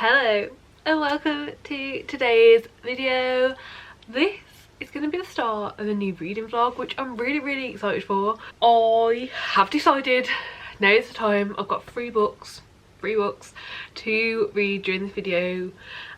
Hello and welcome to today's video. This is going to be the start of a new reading vlog, which I'm really excited for. I have decided now is the time. I've got three books to read during this video,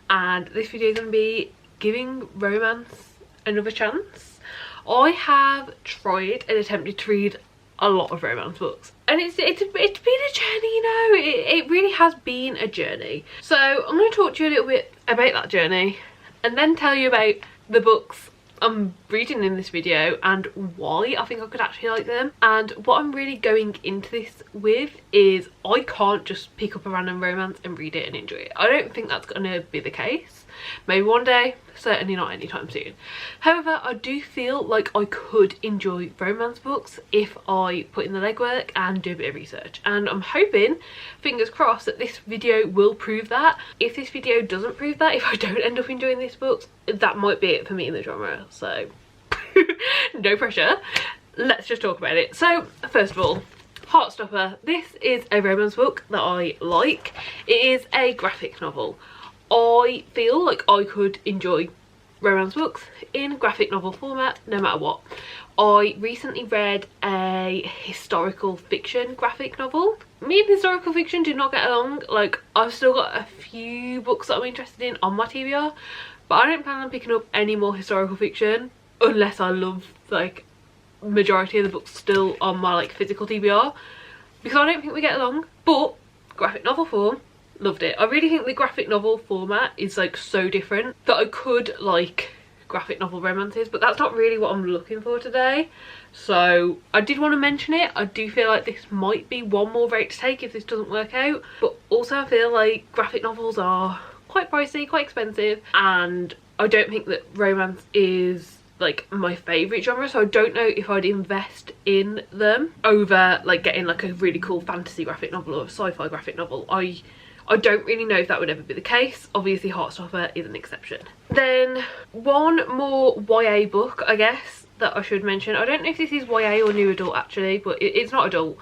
and this video is going to be giving romance another chance. I have tried and attempted to read a lot of romance books, and it's been a journey, you know. It really has been a journey. So I'm going to talk to you a little bit about that journey and then tell you about the books I'm reading in this video and why I think I could actually like them. And what I'm really going into this with is I can't just pick up a random romance and read it and enjoy it. I don't think that's going to be the case. Maybe one day, certainly not anytime soon. However, I do feel like I could enjoy romance books if I put in the legwork and do a bit of research, and I'm hoping, fingers crossed, that this video will prove that. If this video doesn't prove that, if I don't end up enjoying these books, that might be it for me in the genre. So no pressure, let's just talk about it. So first of all, Heartstopper. This is a romance book that I like. It is a graphic novel. I feel like I could enjoy romance books in graphic novel format no matter what. I recently read a historical fiction graphic novel. Me and historical fiction do not get along. Like, I've still got a few books that I'm interested in on my TBR, but I don't plan on picking up any more historical fiction unless I love like majority of the books still on my like physical TBR, because I don't think we get along. But graphic novel form, loved it. I really think the graphic novel format is like so different that I could like graphic novel romances, but that's not really what I'm looking for today. So I did want to mention it. I do feel like this might be one more route to take if this doesn't work out, but also I feel like graphic novels are quite pricey, quite expensive, and I don't think that romance is like my favourite genre, so I don't know if I'd invest in them over like getting like a really cool fantasy graphic novel or a sci-fi graphic novel. I don't really know if that would ever be the case. Obviously Heartstopper is an exception. Then one more YA book, I guess, that I should mention. I don't know if this is YA or new adult actually, but it's not adult,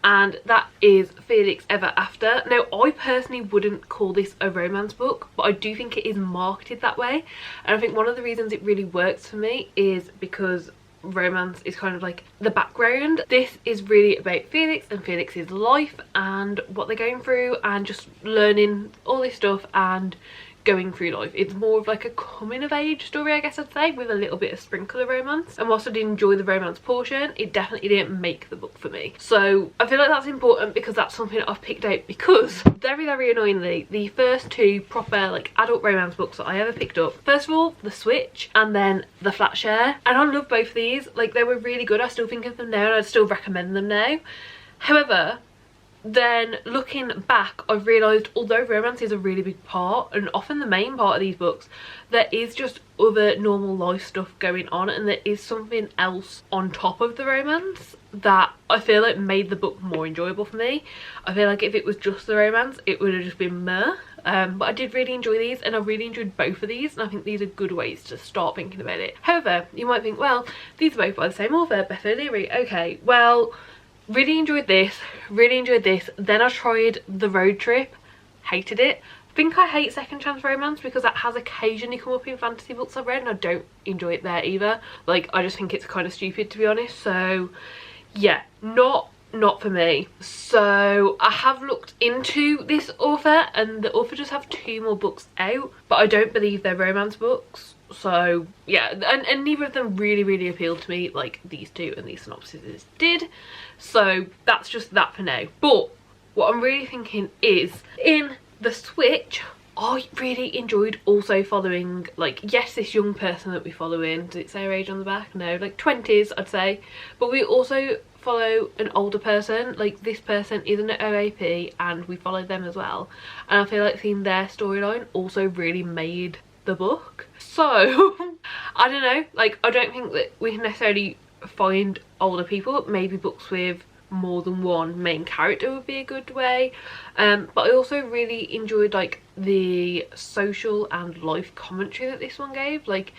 and that is Felix Ever After. Now, I personally wouldn't call this a romance book, but I do think it is marketed that way, and I think one of the reasons it really works for me is because romance is kind of like the background. This is really about Felix and Felix's life and what they're going through and just learning all this stuff and going through life. It's more of like a coming of age story, I guess I'd say, with a little bit of sprinkle of romance. And whilst I did enjoy the romance portion, it definitely didn't make the book for me. So I feel like that's important because that's something that I've picked out, because very annoyingly the first two proper like adult romance books that I ever picked up, first of all The Switch and then The Flat Share, and I love both of these. Like, they were really good. I still think of them now and I'd still recommend them now. However, then looking back, I've realised although romance is a really big part and often the main part of these books, there is just other normal life stuff going on, and there is something else on top of the romance that I feel like made the book more enjoyable for me. I feel like if it was just the romance, it would have just been meh. But I did really enjoy these, and I really enjoyed both of these, and I think these are good ways to start thinking about it. However, you might think, well, these are both by the same author, Beth O'Leary. Okay, well, really enjoyed this, then I tried The Road Trip, hated it. I think I hate second chance romance because that has occasionally come up in fantasy books I've read, and I don't enjoy it there either. Like, I just think it's kind of stupid, to be honest. So yeah, not for me. So I have looked into this author, and the author does have 2 more books out, but I don't believe they're romance books. So yeah, and neither of them really appealed to me like these two and these synopsises did. So that's just that for now. But what I'm really thinking is, in The Switch, I really enjoyed also following, like, yes, this young person that we follow in, does it say her age on the back? No, like 20s I'd say, but we also follow an older person. Like, this person is an OAP and we followed them as well, and I feel like seeing their storyline also really made the book. So I don't know, like, I don't think that we can necessarily find older people. Maybe books with more than one main character would be a good way, but I also really enjoyed like the social and life commentary that this one gave. Like,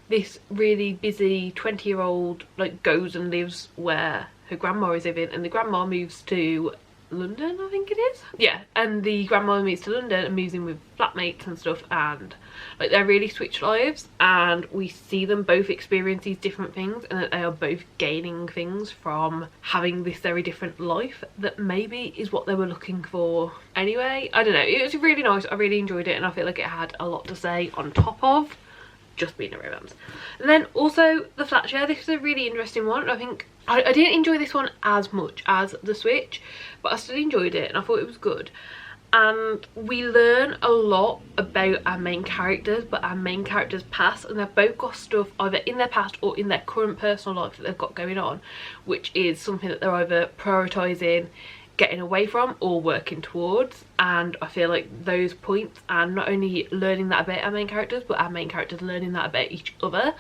this really busy 20-year-old like goes and lives where her grandma is living, and the grandma moves to London, I think it is. Yeah, and the grandmother moves to London and moves in with flatmates and stuff, and like they're really switched lives, and we see them both experience these different things, and that they are both gaining things from having this very different life that maybe is what they were looking for anyway. I don't know, it was really nice. I really enjoyed it, and I feel like it had a lot to say on top of just being a romance. And then also the flat share, this is a really interesting one. I think I didn't enjoy this one as much as The Switch, but I still enjoyed it and I thought it was good. And we learn a lot about our main characters, but our main characters' past, and they've both got stuff either in their past or in their current personal life that they've got going on, which is something that they're either prioritising getting away from or working towards. And I feel like those points, and not only learning that about our main characters, but our main characters learning that about each other,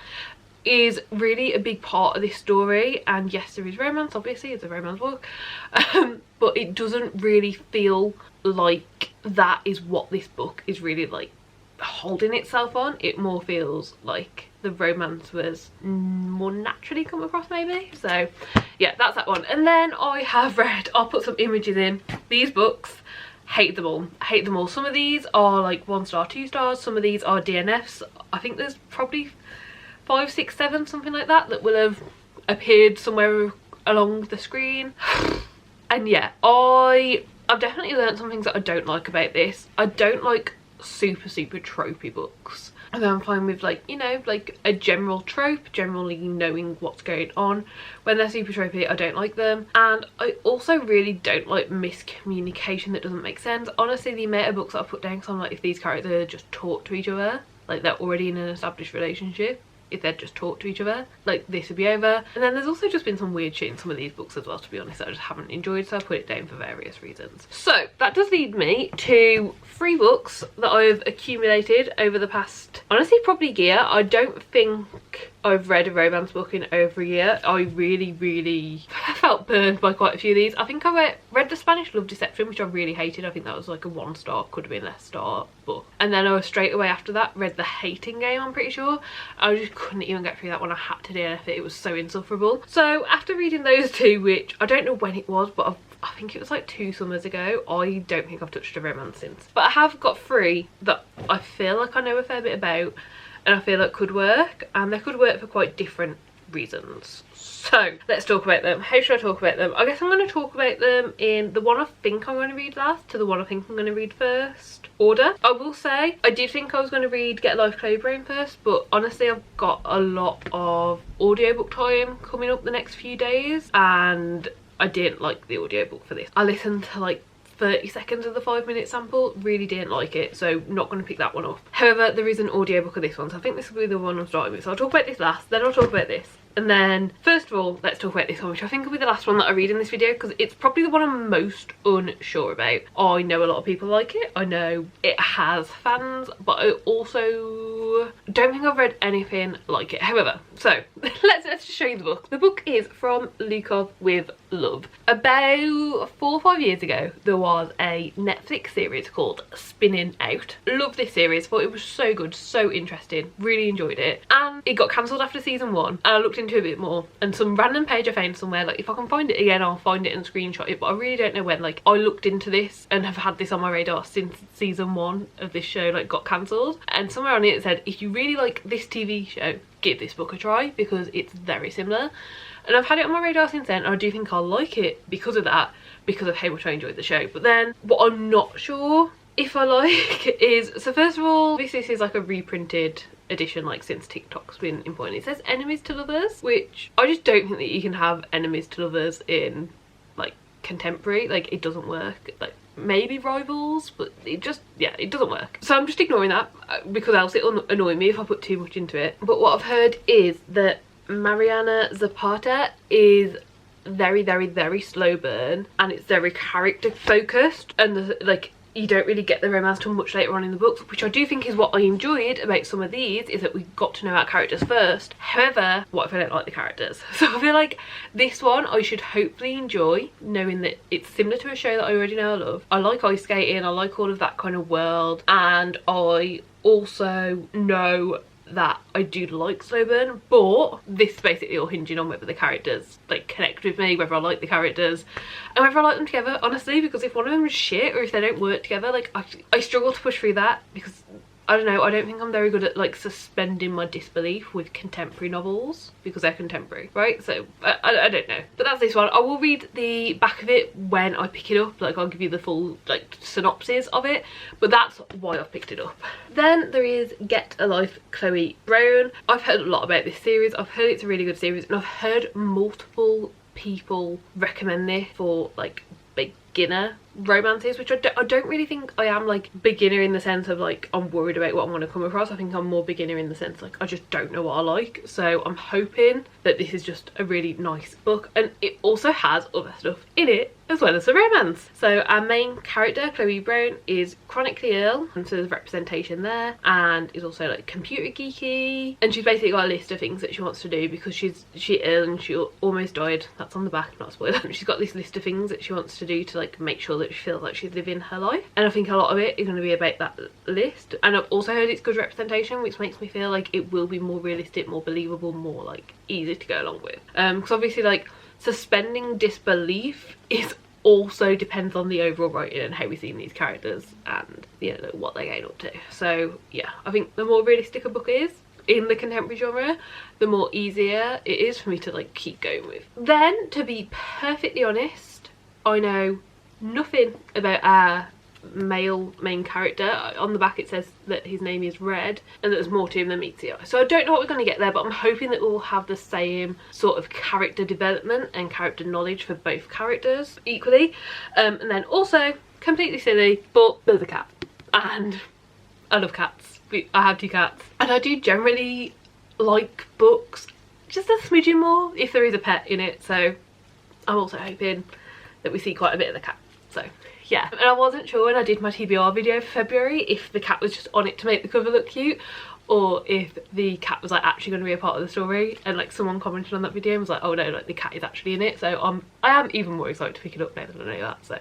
is really a big part of this story. And yes, there is romance, obviously it's a romance book, but it doesn't really feel like that is what this book is really like holding itself on. It more feels like the romance was more naturally come across maybe. So yeah, that's that one. And then I have read, I'll put some images in, these books. Hate them all. I hate them all. Some of these are like 1 star, 2 stars, some of these are DNFs. I think there's probably 5, 6, 7, something like that, that will have appeared somewhere along the screen. And yeah, I've definitely learned some things that I don't like about this. I don't like super tropey books. And I'm fine with, like, you know, like a general trope, generally knowing what's going on. When they're super tropey, I don't like them. And I also really don't like miscommunication that doesn't make sense. Honestly, the amount of books that I put down, because I'm like, if these characters just talk to each other, like they're already in an established relationship, if they'd just talk to each other, like this would be over. And then there's also just been some weird shit in some of these books as well, to be honest, that I just haven't enjoyed, so I put it down for various reasons. So that does lead me to 3 books that I've accumulated over the past, honestly, probably year. I don't think I've read a romance book in over a year. I really felt burned by quite a few of these. I think I read The Spanish Love Deception, which I really hated. I think that was like a 1 star, could have been less star book. And then I was straight away after that read The Hating Game, I'm pretty sure. I just couldn't even get through that one. I had to DNF it. It was so insufferable. So after reading those 2, which I don't know when it was, but I think it was like 2 summers ago, I don't think I've touched a romance since. But I have got 3 that I feel like I know a fair bit about, and I feel like could work, and they could work for quite different reasons. So let's talk about them. How should I talk about them? I guess I'm going to talk about them in the one I think I'm going to read last to the one I think I'm going to read first order. I will say I did think I was going to read Get Life Clay Brain first, but honestly I've got a lot of audiobook time coming up the next few days, and I didn't like the audiobook for this. I listened to like 30 seconds of the 5-minute sample, really didn't like it, so not going to pick that one up. However, there is an audiobook of this one, so I think this will be the one I'm starting with. So I'll talk about this last, then I'll talk about this. And then first of all, let's talk about this one, which I think will be the last one that I read in this video, because it's probably the one I'm most unsure about. I know a lot of people like it, I know it has fans, but I also don't think I've read anything like it. However, so let's just show you the book. The book is from Lukov with Love. About 4 or 5 years ago, there was a Netflix series called Spinning Out. Loved this series, thought it was so good, so interesting, really enjoyed it. And it got cancelled after season 1, and I looked into it a bit more, and some random page I found somewhere, like if I can find it again I'll find it and screenshot it, but I really don't know when. Like I looked into this and have had this on my radar since season 1 of this show like got cancelled, and somewhere on it said if you really like this TV show, give this book a try because it's very similar. And I've had it on my radar since then, and I do think I'll like it because of that, because of how much I enjoyed the show. But then what I'm not sure if I like is, so first of all, this is like a reprinted edition, like since TikTok's been important. It says enemies to lovers, which I just don't think that you can have enemies to lovers in like contemporary. Like it doesn't work. Like maybe rivals, but it just, yeah, it doesn't work. So I'm just ignoring that because else it'll annoy me if I put too much into it. But what I've heard is that Mariana Zapata is very slow burn, and it's very character focused, and like you don't really get the romance till much later on in the books, which I do think is what I enjoyed about some of these, is that we got to know our characters first. However, what if I don't like the characters? So I feel like this one I should hopefully enjoy, knowing that it's similar to a show that I already know I love. I like ice skating, I like all of that kind of world, and I also know that I do like slow burn, but this is basically all hinging on whether the characters like connect with me, whether I like the characters and whether I like them together, honestly, because if one of them is shit or if they don't work together, like I struggle to push through that because I don't know, I don't think I'm very good at like suspending my disbelief with contemporary novels because they're contemporary, right? So I don't know, but that's this one. I will read the back of it when I pick it up, like I'll give you the full like synopsis of it, but that's why I've picked it up. Then there is Get a Life, Chloe Brown. I've heard a lot about this series. I've heard it's a really good series and I've heard multiple people recommend this for like beginner romances, which I don't really think I am like beginner in the sense of like I'm worried about what I'm going to come across. I think I'm more beginner in the sense like I just don't know what I like, so I'm hoping that this is just a really nice book, and it also has other stuff in it as well as the romance. So our main character, Chloe Brown, is chronically ill, and so there's representation there, and is also like computer geeky, and she's basically got a list of things that she wants to do because she's ill and she almost died. That's on the back, not a spoiler. She's got this list of things that she wants to do to like make sure that she feels like she's living her life, and I think a lot of it is going to be about that list. And I've also heard it's good representation, which makes me feel like it will be more realistic, more believable, more like easy to go along with, because obviously like suspending disbelief is also depends on the overall writing and how we see these characters and, you know, what they're getting up to. So yeah, I think the more realistic a book is in the contemporary genre, the more easier it is for me to like keep going with. Then, to be perfectly honest, I know nothing about our male main character. On the back it says that his name is Red and that there's more to him than meets the eye, so I don't know what we're going to get there, but I'm hoping that we'll have the same sort of character development and character knowledge for both characters equally. And then also, completely silly, but there's a cat and I love cats. I have 2 cats and I do generally like books just a smidgen more if there is a pet in it, so I'm also hoping that we see quite a bit of the cat. So yeah, and I wasn't sure when I did my TBR video for February if the cat was just on it to make the cover look cute or if the cat was like actually going to be a part of the story, and like someone commented on that video and was like, oh no, like the cat is actually in it. So I am even more excited to pick it up now that I know that. So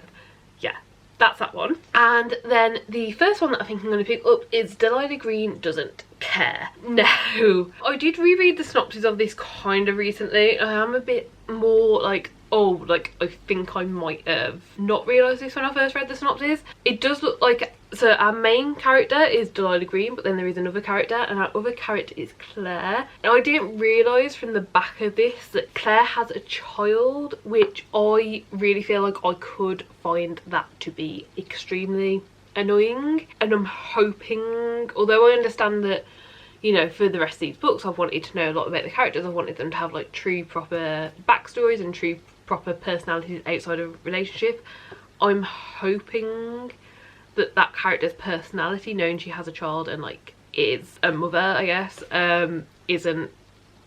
yeah, that's that one. And then the first one that I think I'm going to pick up is Delilah Green Doesn't Care. No, I did reread the synopsis of this kind of recently. I am a bit more like, oh, like I think I might have not realised this when I first read the synopsis. It does look like, so our main character is Delilah Green, but then there is another character, and our other character is Claire. Now I didn't realise from the back of this that Claire has a child, which I really feel like I could find that to be extremely annoying, and I'm hoping, although I understand that, you know, for the rest of these books I've wanted to know a lot about the characters, I wanted them to have like true proper backstories and true proper personalities outside of a relationship. I'm hoping that that character's personality, knowing she has a child and like is a mother, I guess, isn't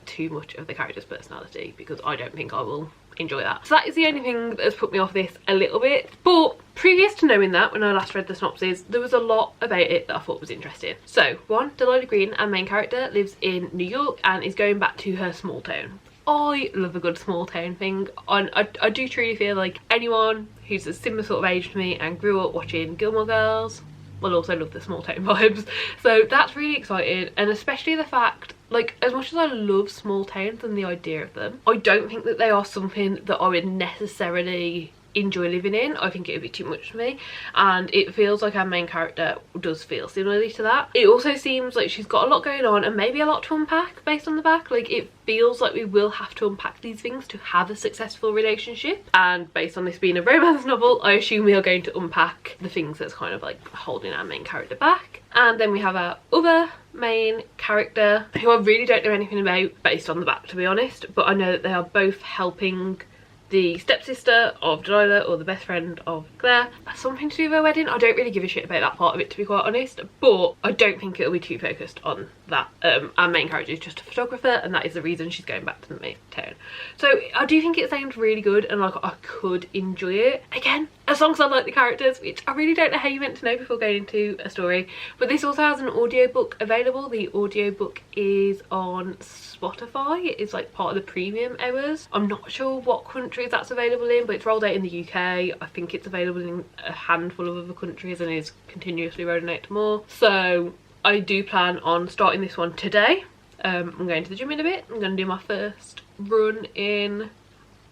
too much of the character's personality, because I don't think I will enjoy that. So that is the only thing that has put me off this a little bit. But previous to knowing that, when I last read the synopsis, there was a lot about it that I thought was interesting. So one, Delilah Green, our main character, lives in New York and is going back to her small town. I love a good small town thing. I do truly feel like anyone who's a similar sort of age to me and grew up watching Gilmore Girls will also love the small town vibes. So that's really exciting, and especially the fact, like, as much as I love small towns and the idea of them, I don't think that they are something that I would necessarily enjoy living in. I think it would be too much for me, and it feels like our main character does feel similarly to that. It also seems like she's got a lot going on and maybe a lot to unpack based on the back. Like, it feels like we will have to unpack these things to have a successful relationship, and based on this being a romance novel, I assume we are going to unpack the things that's kind of like holding our main character back. And then we have our other main character, who I really don't know anything about based on the back, to be honest, but I know that they are both helping the stepsister of Delilah, or the best friend of Claire, has something to do with her wedding. I don't really give a shit about that part of it, to be quite honest, but I don't think it'll be too focused on that. Our main character is just a photographer, and that is the reason she's going back to the main town. So I do think it sounds really good, and like I could enjoy it. Again, as long as I like the characters, which I really don't know how you meant to know before going into a story. But this also has an audiobook available. The audiobook is on Spotify. It is like part of the premium hours. I'm not sure what countries that's available in, but it's rolled out in the UK. I think it's available in a handful of other countries and is continuously rolling out to more. So I do plan on starting this one today. I'm going to the gym in a bit. I'm going to do my first run in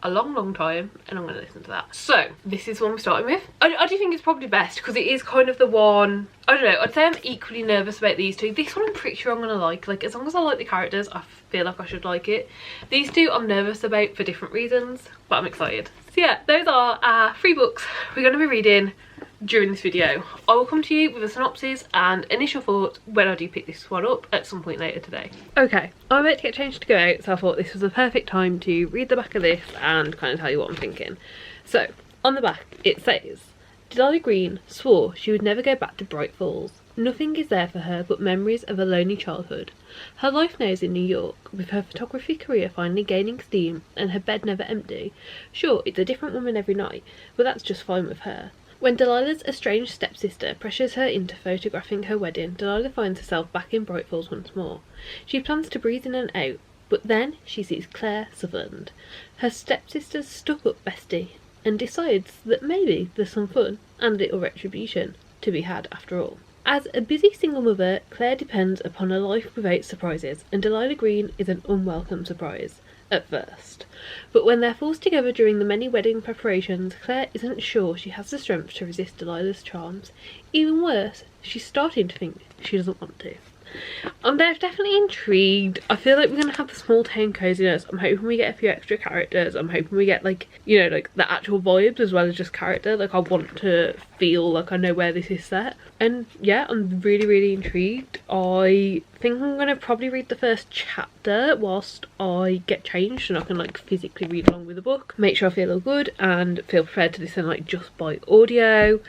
a long time, and I'm going to listen to that. So this is one we're starting with. I do think it's probably best because it is kind of the one, I don't know, I'd say I'm equally nervous about these two. This one I'm pretty sure I'm going to like as long as I like the characters, I feel like I should like it. These two I'm nervous about for different reasons, but I'm excited. So yeah, those are our 3 books we're going to be reading during this video. I will come to you with a synopsis and initial thoughts when I do pick this one up at some point later today. Okay, I'm about to get changed to go out, so I thought this was the perfect time to read the back of this and kind of tell you what I'm thinking. So, on the back it says, Delilah Green swore she would never go back to Bright Falls. Nothing is there for her but memories of a lonely childhood. Her life now is in New York, with her photography career finally gaining steam and her bed never empty. Sure, it's a different woman every night, but that's just fine with her. When Delilah's estranged stepsister pressures her into photographing her wedding, Delilah finds herself back in Bright Falls once more. She plans to breathe in and out, but then she sees Claire Sutherland, her stepsister's stuck-up bestie, and decides that maybe there's some fun and little retribution to be had after all. As a busy single mother, Claire depends upon a life without surprises, and Delilah Green is an unwelcome surprise. At first. But when they're forced together during the many wedding preparations, Claire isn't sure she has the strength to resist Delilah's charms. Even worse, she's starting to think she doesn't want to. I'm definitely intrigued. I feel like we're going to have the small town coziness. I'm hoping we get a few extra characters. I'm hoping we get, like, you know, like the actual vibes as well as just character. Like, I want to feel like I know where this is set. And yeah, I'm really intrigued. I think I'm going to probably read the first chapter whilst I get changed and I can, like, physically read along with the book. Make sure I feel all good and feel prepared to listen, like, just by audio.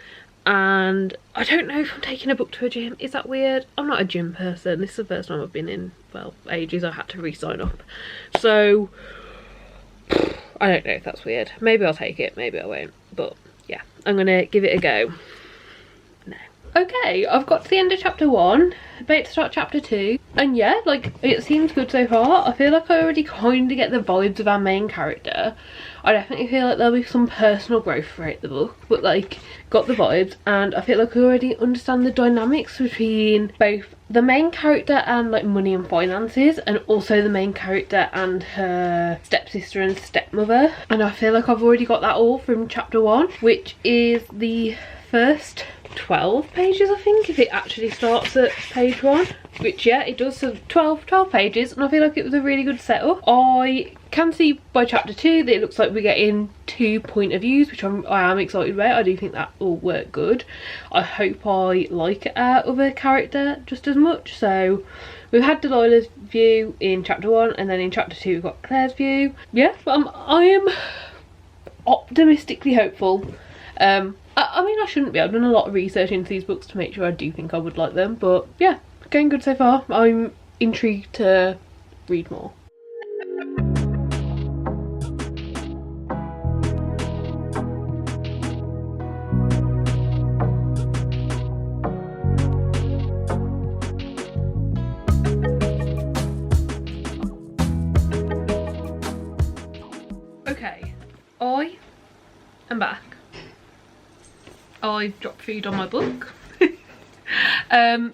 And I don't know if I'm taking a book to a gym. Is that weird? I'm not a gym person. This is the first time I've been in, well, ages. I had to re-sign up. So, I don't know if that's weird. Maybe I'll take it, maybe I won't. But, yeah, I'm going to give it a go. No. Okay, I've got to the end of chapter 1. About to start chapter 2. And yeah, like, it seems good so far. I feel like I already kind of get the vibes of our main character. I definitely feel like there'll be some personal growth throughout the book, but like, got the vibes, and I feel like I already understand the dynamics between both the main character and like money and finances, and also the main character and her stepsister and stepmother. And I feel like I've already got that all from chapter 1, which is the first 12 pages, I think, if it actually starts at page 1, which yeah, it does. So 12 pages, and I feel like it was a really good setup. I can see by chapter 2 that it looks like we're getting 2 point of views, which I am excited about. I do think that will work good. I hope I like our other character just as much. So we've had Delilah's view in chapter 1, and then in chapter 2 we've got Claire's view. Yeah, I am optimistically hopeful. I mean, I shouldn't be. I've done a lot of research into these books to make sure I do think I would like them, but yeah, going good so far. I'm intrigued to read more. Okay, I am back. I've dropped food on my book.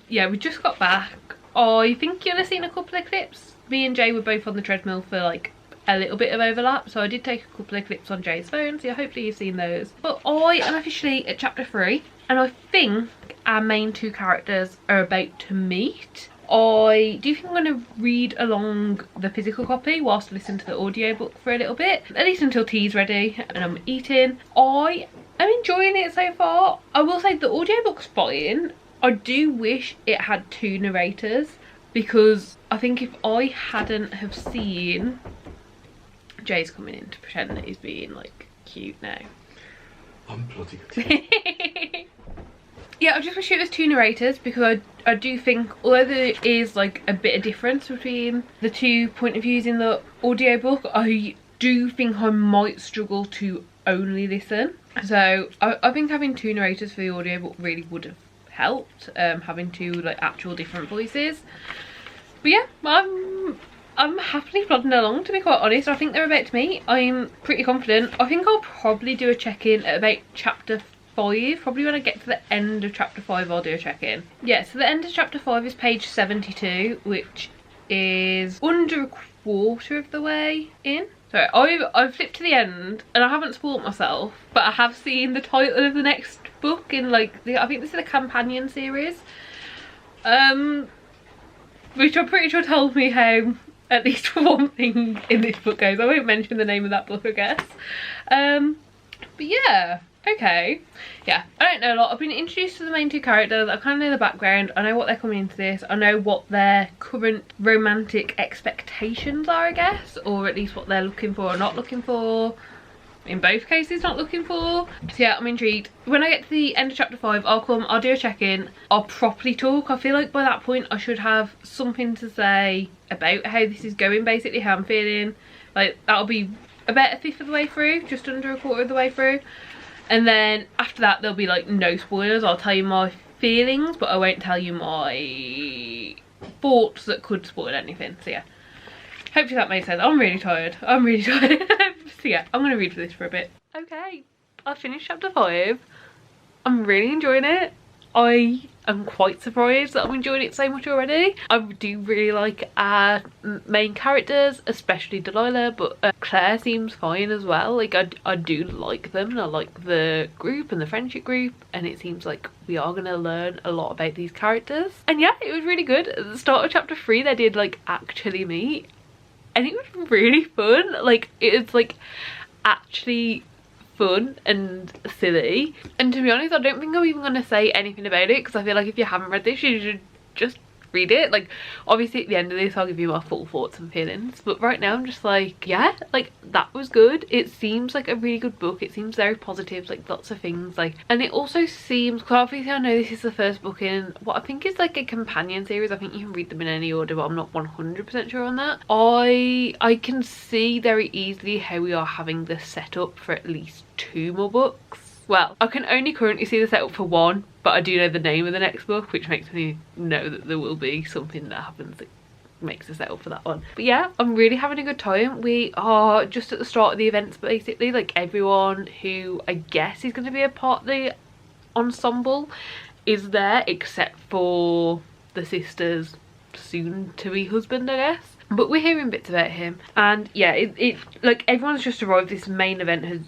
Yeah, we just got back. I think you'll have seen a couple of clips. Me and Jay were both on the treadmill for like a little bit of overlap, so I did take a couple of clips on Jay's phone, so hopefully you've seen those. But I am officially at chapter 3, and I think our main 2 characters are about to meet. I do think I'm going to read along the physical copy whilst I listen to the audiobook for a little bit, at least until tea's ready and I'm eating. I'm enjoying it so far. I will say the audiobook's fine. I do wish it had 2 narrators, because I think if I hadn't have seen Jay's coming in to pretend that he's being like cute now. I'm bloody good. Yeah, I just wish it was 2 narrators, because I do think, although there is like a bit of difference between the 2 point of views in the audiobook, I do think I might struggle to only listen. So I think having 2 narrators for the audiobook really would have helped, having 2 like actual different voices. But yeah, I'm happily plodding along, to be quite honest. I think they're about to meet. I'm pretty confident. I think I'll probably do a check-in at about chapter 5, probably when I get to the end of chapter 5 I'll do a check-in. Yeah, so the end of chapter 5 is page 72, which is under a quarter of the way in. So I've flipped to the end and I haven't spoiled myself, but I have seen the title of the next book in like I think this is the companion series, which I'm pretty sure tells me how at least one thing in this book goes. I won't mention the name of that book, I guess. But yeah, okay. Yeah, I don't know a lot. I've been introduced to the main 2 characters. I kind of know the background. I know what they're coming into this. I know what their current romantic expectations are, I guess. Or at least what they're looking for or not looking for. In both cases, not looking for. So yeah, I'm intrigued. When I get to the end of chapter 5, I'll do a check-in. I'll properly talk. I feel like by that point I should have something to say about how this is going, basically, how I'm feeling. Like, that'll be about a fifth of the way through, just under a quarter of the way through. And then after that there'll be like no spoilers. I'll tell you my feelings, but I won't tell you my thoughts that could spoil anything. So yeah, hopefully that makes sense. I'm really tired. So yeah, I'm gonna read for this for a bit. Okay, I finished chapter 5. I'm really enjoying it. I am quite surprised that I'm enjoying it so much already. I do really like our main characters, especially Delilah, but Claire seems fine as well. Like I do like them, and I like the group and the friendship group, and it seems like we are going to learn a lot about these characters. And yeah, it was really good. At the start of chapter 3 they did like actually meet, and it was really fun. Like it's like actually fun and silly, and to be honest I don't think I'm even going to say anything about it, because I feel like if you haven't read this you should just read it. Like obviously at the end of this I'll give you my full thoughts and feelings, but right now I'm just like, yeah, like that was good. It seems like a really good book. It seems very positive, like lots of things, like, and it also seems, because obviously I know this is the first book in what I think is like a companion series. I think you can read them in any order, but I'm not 100% sure on that. I can see very easily how we are having this set up for at least 2 more books. Well, I can only currently see the setup for 1, but I do know the name of the next book, which makes me know that there will be something that happens that makes a setup for that one. But yeah, I'm really having a good time. We are just at the start of the events, basically. Like everyone who I guess is going to be a part of the ensemble is there, except for the sister's soon-to-be husband, I guess. But we're hearing bits about him, and yeah, it like everyone's just arrived. This main event has,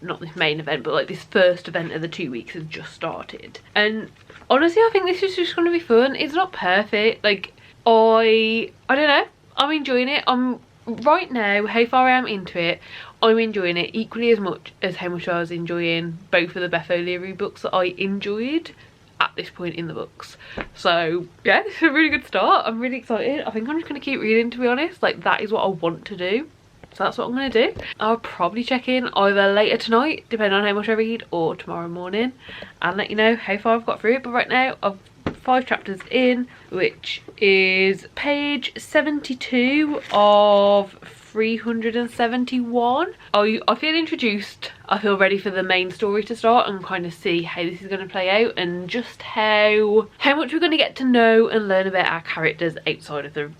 not this main event, but like this first event of the 2 weeks has just started, and honestly I think this is just going to be fun. It's not perfect, like I don't know, I'm enjoying it. I'm right now, how far I am into it, I'm enjoying it equally as much as how much I was enjoying both of the Beth O'Leary books that I enjoyed at this point in the books. So yeah, this is a really good start. I'm really excited. I think I'm just going to keep reading, to be honest. Like that is what I want to do. So that's what I'm going to do. I'll probably check in either later tonight, depending on how much I read, or tomorrow morning, and let you know how far I've got through it. But right now I've 5 chapters in, which is page 72 of 371. I feel introduced. I feel ready for the main story to start and kind of see how this is going to play out, and just how much we're going to get to know and learn about our characters outside of the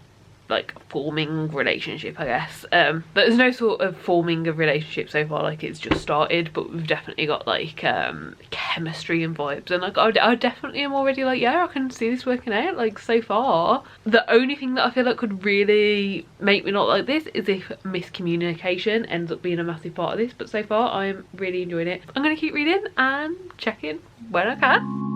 like forming relationship, I guess. There's no sort of forming of relationship so far, like it's just started, but we've definitely got like chemistry and vibes, and like I definitely am already like, yeah, I can see this working out. Like so far the only thing that I feel like could really make me not like this is if miscommunication ends up being a massive part of this, but so far I'm really enjoying it. I'm gonna keep reading and check in when I can.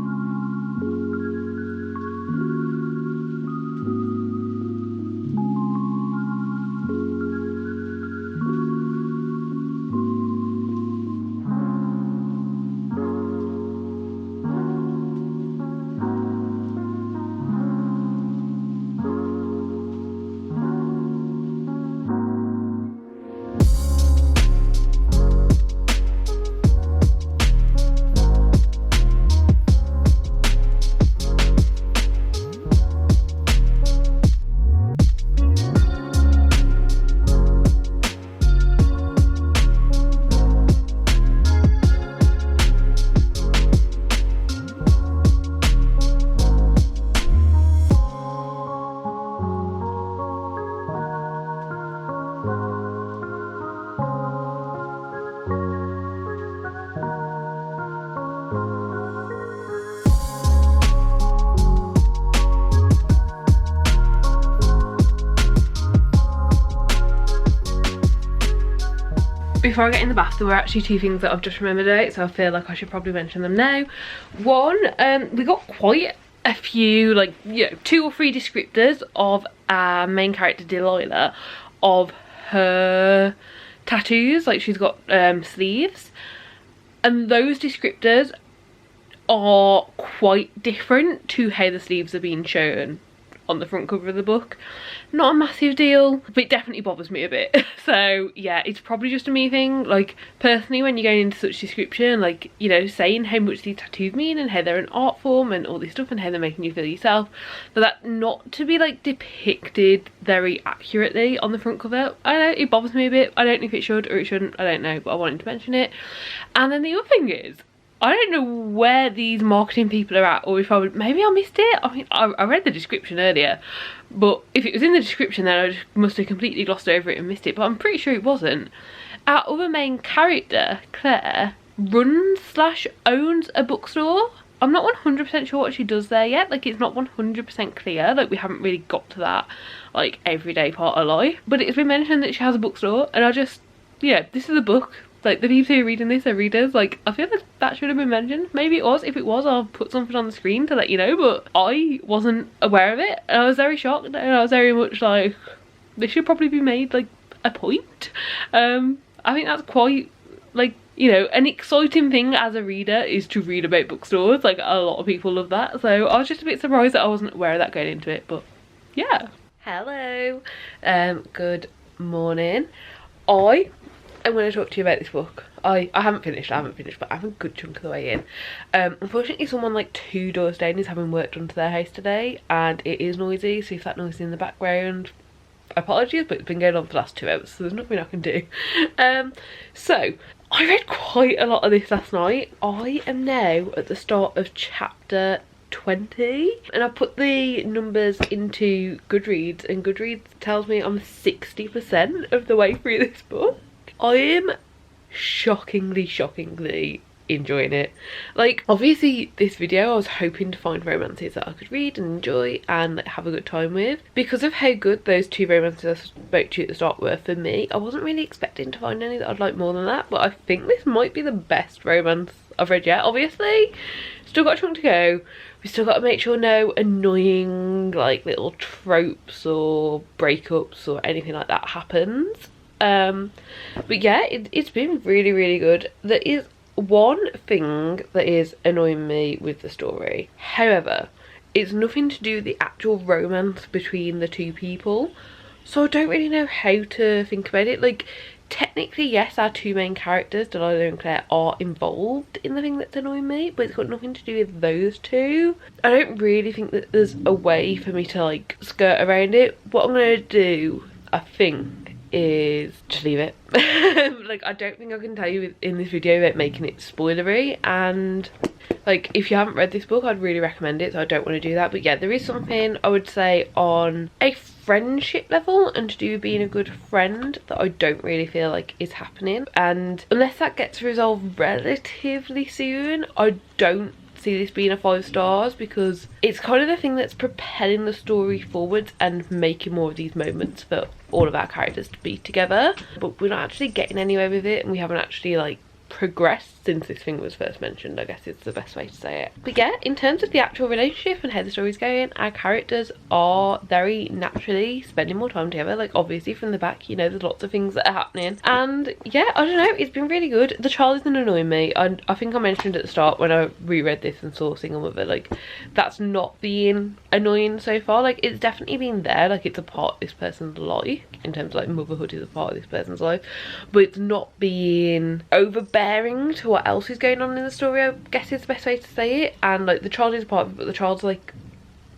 before I get in the bath, there were actually two things that I've just remembered about, so I feel like I should probably mention them now. One, we got quite a few, like, you know, 2 or 3 descriptors of our main character Delilah, of her tattoos. Like, she's got sleeves, and those descriptors are quite different to how the sleeves are being shown on the front cover of the book. Not a massive deal, but it definitely bothers me a bit. So yeah, it's probably just a me thing. Like, personally, when you're going into such description, like, you know, saying how much these tattoos mean and how they're an art form and all this stuff and how they're making you feel yourself, but that not to be like depicted very accurately on the front cover, I don't know, it bothers me a bit. I don't know if it should or it shouldn't, I don't know, but I wanted to mention it. And then the other thing is, I don't know where these marketing people are at, or if maybe I missed it. I mean, I read the description earlier, but if it was in the description then I just must have completely glossed over it and missed it, but I'm pretty sure it wasn't. Our other main character, Claire, runs/owns a bookstore. I'm not 100% sure what she does there yet. Like, it's not 100% clear. Like, we haven't really got to that, like, everyday part of life. But it's been mentioned that she has a bookstore, and I just, yeah, this is a book. Like, the people who are reading this are readers. Like, I feel like that should have been mentioned. Maybe it was. If it was, I'll put something on the screen to let you know, but I wasn't aware of it, and I was very shocked, and I was very much like, this should probably be made, like, a point. I think that's quite, like, you know, an exciting thing as a reader is to read about bookstores. Like, a lot of people love that, so I was just a bit surprised that I wasn't aware of that going into it, but yeah. Hello, good morning. I'm going to talk to you about this book. I haven't finished, but I'm a good chunk of the way in. Unfortunately, someone like 2 doors down is having work done to their house today, and it is noisy, so if that noise is in the background, apologies, but it's been going on for the last 2 hours, so there's nothing I can do. So, I read quite a lot of this last night. I am now at the start of chapter 20, and I put the numbers into Goodreads, and Goodreads tells me I'm 60% of the way through this book. I am shockingly enjoying it. Like, obviously this video I was hoping to find romances that I could read and enjoy and like, have a good time with. Because of how good those 2 romances I spoke to at the start were for me, I wasn't really expecting to find any that I'd like more than that, but I think this might be the best romance I've read yet. Obviously, still got a chunk to go. We still got to make sure no annoying like little tropes or breakups or anything like that happens. But yeah, it's been really good. There is one thing that is annoying me with the story, however, it's nothing to do with the actual romance between the 2 people, so I don't really know how to think about it. Like, technically yes, our 2 main characters, Delilah and Claire, are involved in the thing that's annoying me, but it's got nothing to do with those 2. I don't really think that there's a way for me to like skirt around it. What I'm gonna do, I think, is just leave it. Like, I don't think I can tell you in this video about making it spoilery, and like, if you haven't read this book I'd really recommend it, so I don't want to do that. But yeah, there is something I would say on a friendship level and to do with being a good friend that I don't really feel like is happening, and unless that gets resolved relatively soon, I don't see this being a 5 stars, because it's kind of the thing that's propelling the story forwards and making more of these moments for all of our characters to be together, but we're not actually getting anywhere with it, and we haven't actually like progressed since this thing was first mentioned, I guess is the best way to say it. But yeah, in terms of the actual relationship and how the story's going, our characters are very naturally spending more time together. Like, obviously from the back, you know, there's lots of things that are happening, and yeah, I don't know, it's been really good. The child isn't annoying me. I think I mentioned at the start when I reread this and saw Single Mother, like, that's not being annoying so far. Like, it's definitely been there, like it's a part of this person's life, in terms of like motherhood is a part of this person's life, but it's not being overbearing to what else is going on in the story, I guess is the best way to say it. And like, the child is a part of it, but the child's like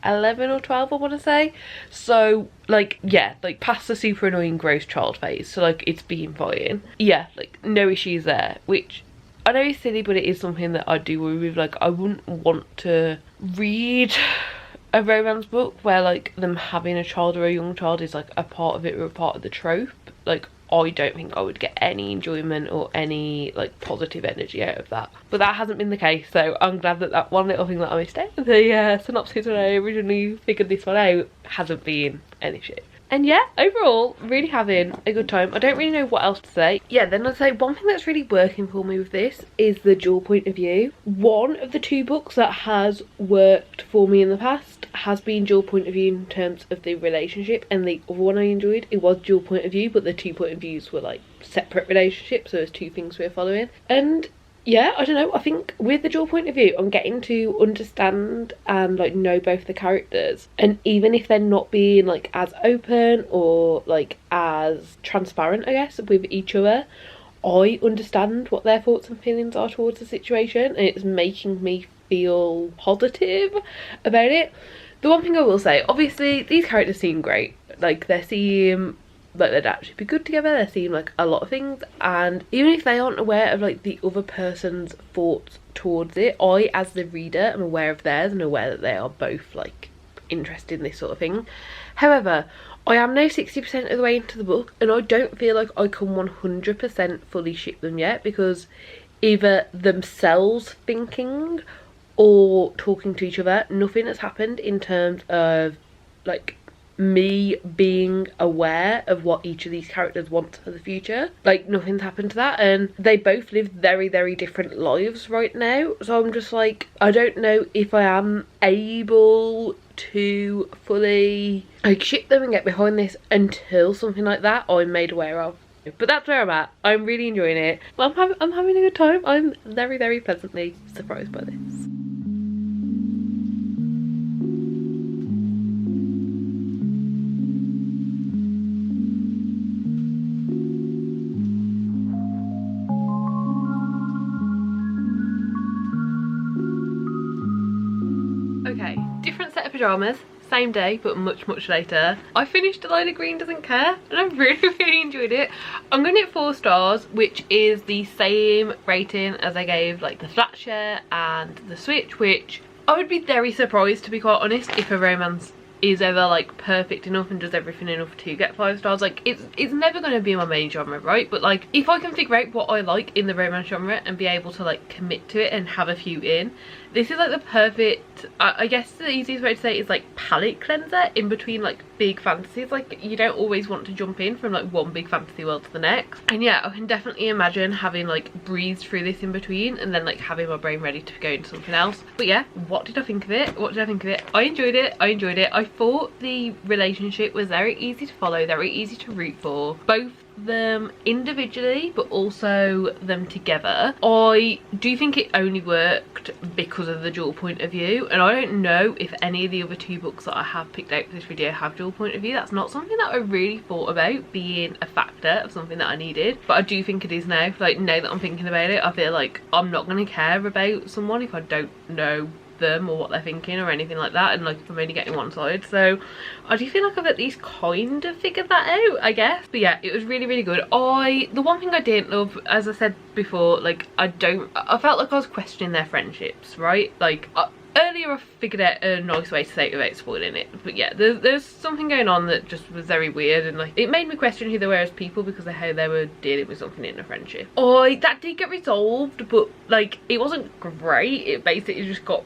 11 or 12, I want to say, so like, yeah, like past the super annoying gross child phase, so like it's being fine. Yeah, like no issues there, which I know is silly, but it is something that I do worry with. Like, I wouldn't want to read a romance book where like them having a child or a young child is like a part of it or a part of the trope. Like, I don't think I would get any enjoyment or any like positive energy out of that, but that hasn't been the case, so I'm glad that that one little thing that I missed out, the synopsis when I originally figured this one out, hasn't been an issue. And yeah, overall, really having a good time. I don't really know what else to say. Yeah, then I'd say one thing that's really working for me with this is the dual point of view. One of the two books that has worked for me in the past has been dual point of view in terms of the relationship, and the other one I enjoyed, it was dual point of view, but the 2 point of views were like separate relationships, so there's 2 things we're following. And yeah, I don't know, I think with the dual point of view, I'm getting to understand and like know both the characters. And even if they're not being like as open or like as transparent, I guess, with each other, I understand what their thoughts and feelings are towards the situation, and it's making me feel positive about it. The one thing I will say, obviously, these characters seem great. Like, they seem like they'd actually be good together. They seem like a lot of things, and even if they aren't aware of like the other person's thoughts towards it, I as the reader am aware of theirs and aware that they are both like interested in this sort of thing. However, I am now 60% of the way into the book, and I don't feel like I can 100% fully ship them yet, because either themselves thinking or talking to each other, nothing has happened in terms of like me being aware of what each of these characters wants for the future. Like, nothing's happened to that, and they both live very, very different lives right now. So I'm just like, I don't know if I am able to fully like ship them and get behind this until something like that I'm made aware of. But that's where I'm at. I'm really enjoying it. Well, I'm having a good time. I'm very, very pleasantly surprised by this. Okay, different set of pyjamas, same day but much later. I finished Delilah Green Doesn't Care, and I've really enjoyed it. I'm gonna get 4 stars, which is the same rating as I gave like the Flat Share and the Switch, which I would be very surprised, to be quite honest, if a romance is ever like perfect enough and does everything enough to get 5 stars. Like, it's never going to be my main genre, right? But like, if I can figure out what I like in the romance genre and be able to like commit to it and have a few in, this is like the perfect, I guess the easiest way to say it is like palette cleanser in between like big fantasies. Like, you don't always want to jump in from like one big fantasy world to the next. And yeah, I can definitely imagine having like breezed through this in between and then like having my brain ready to go into something else. But yeah, what did I think of it? What did I think of it? I enjoyed it. I enjoyed it. I thought the relationship was very easy to follow, very easy to root for, both them individually but also them together. I do think it only worked because of the dual point of view, and I don't know if any of the other 2 books that I have picked out for this video have dual point of view. That's not something that I really thought about being a factor of something that I needed, but I do think it is now. Like, now that I'm thinking about it, I feel like I'm not going to care about someone if I don't know them or what they're thinking or anything like that, and like if I'm only getting one side. So I do feel like I've at least kind of figured that out, I guess. But yeah, it was really good. The one thing I didn't love, as I said before, like I felt like I was questioning their friendships, right? Like earlier I figured out a nice way to say it without spoiling it, but yeah, there's something going on that just was very weird, and like it made me question who they were as people because of how they were dealing with something in a friendship. That did get resolved, but like it wasn't great. It basically just got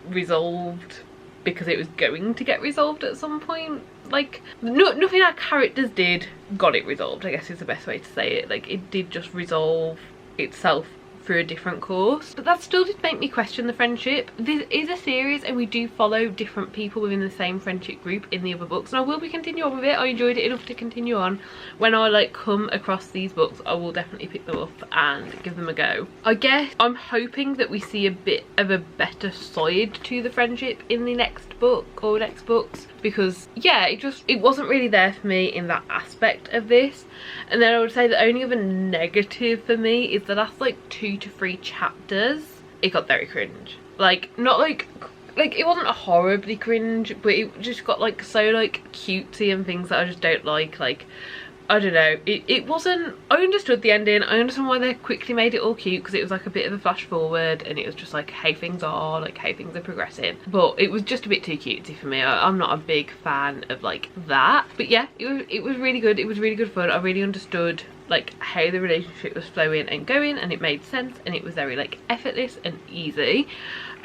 resolved because it was going to get resolved at some point. Like, nothing our characters did got it resolved, I guess is the best way to say it. Like, it did just resolve itself through a different course, but that still did make me question the friendship. This is a series and we do follow different people within the same friendship group in the other books, and I will be continuing on with it. I enjoyed it enough to continue on. When I like come across these books, I will definitely pick them up and give them a go. I guess I'm hoping that we see a bit of a better side to the friendship in the next book or next books, because yeah, it wasn't really there for me in that aspect of this. And then I would say the only other negative for me is the last like 2 to 3 chapters. It got very cringe. Like, not like it wasn't a horribly cringe, but it just got like so like cutesy and things that I just don't like. Like, I don't know, it wasn't, I understood the ending, I understand why they quickly made it all cute, because it was like a bit of a flash forward and it was just like how things are, like how things are progressing, but it was just a bit too cutesy for me. I'm not a big fan of like that. But yeah, it was really good. It was really good fun. I really understood like how the relationship was flowing and going, and it made sense, and it was very like effortless and easy.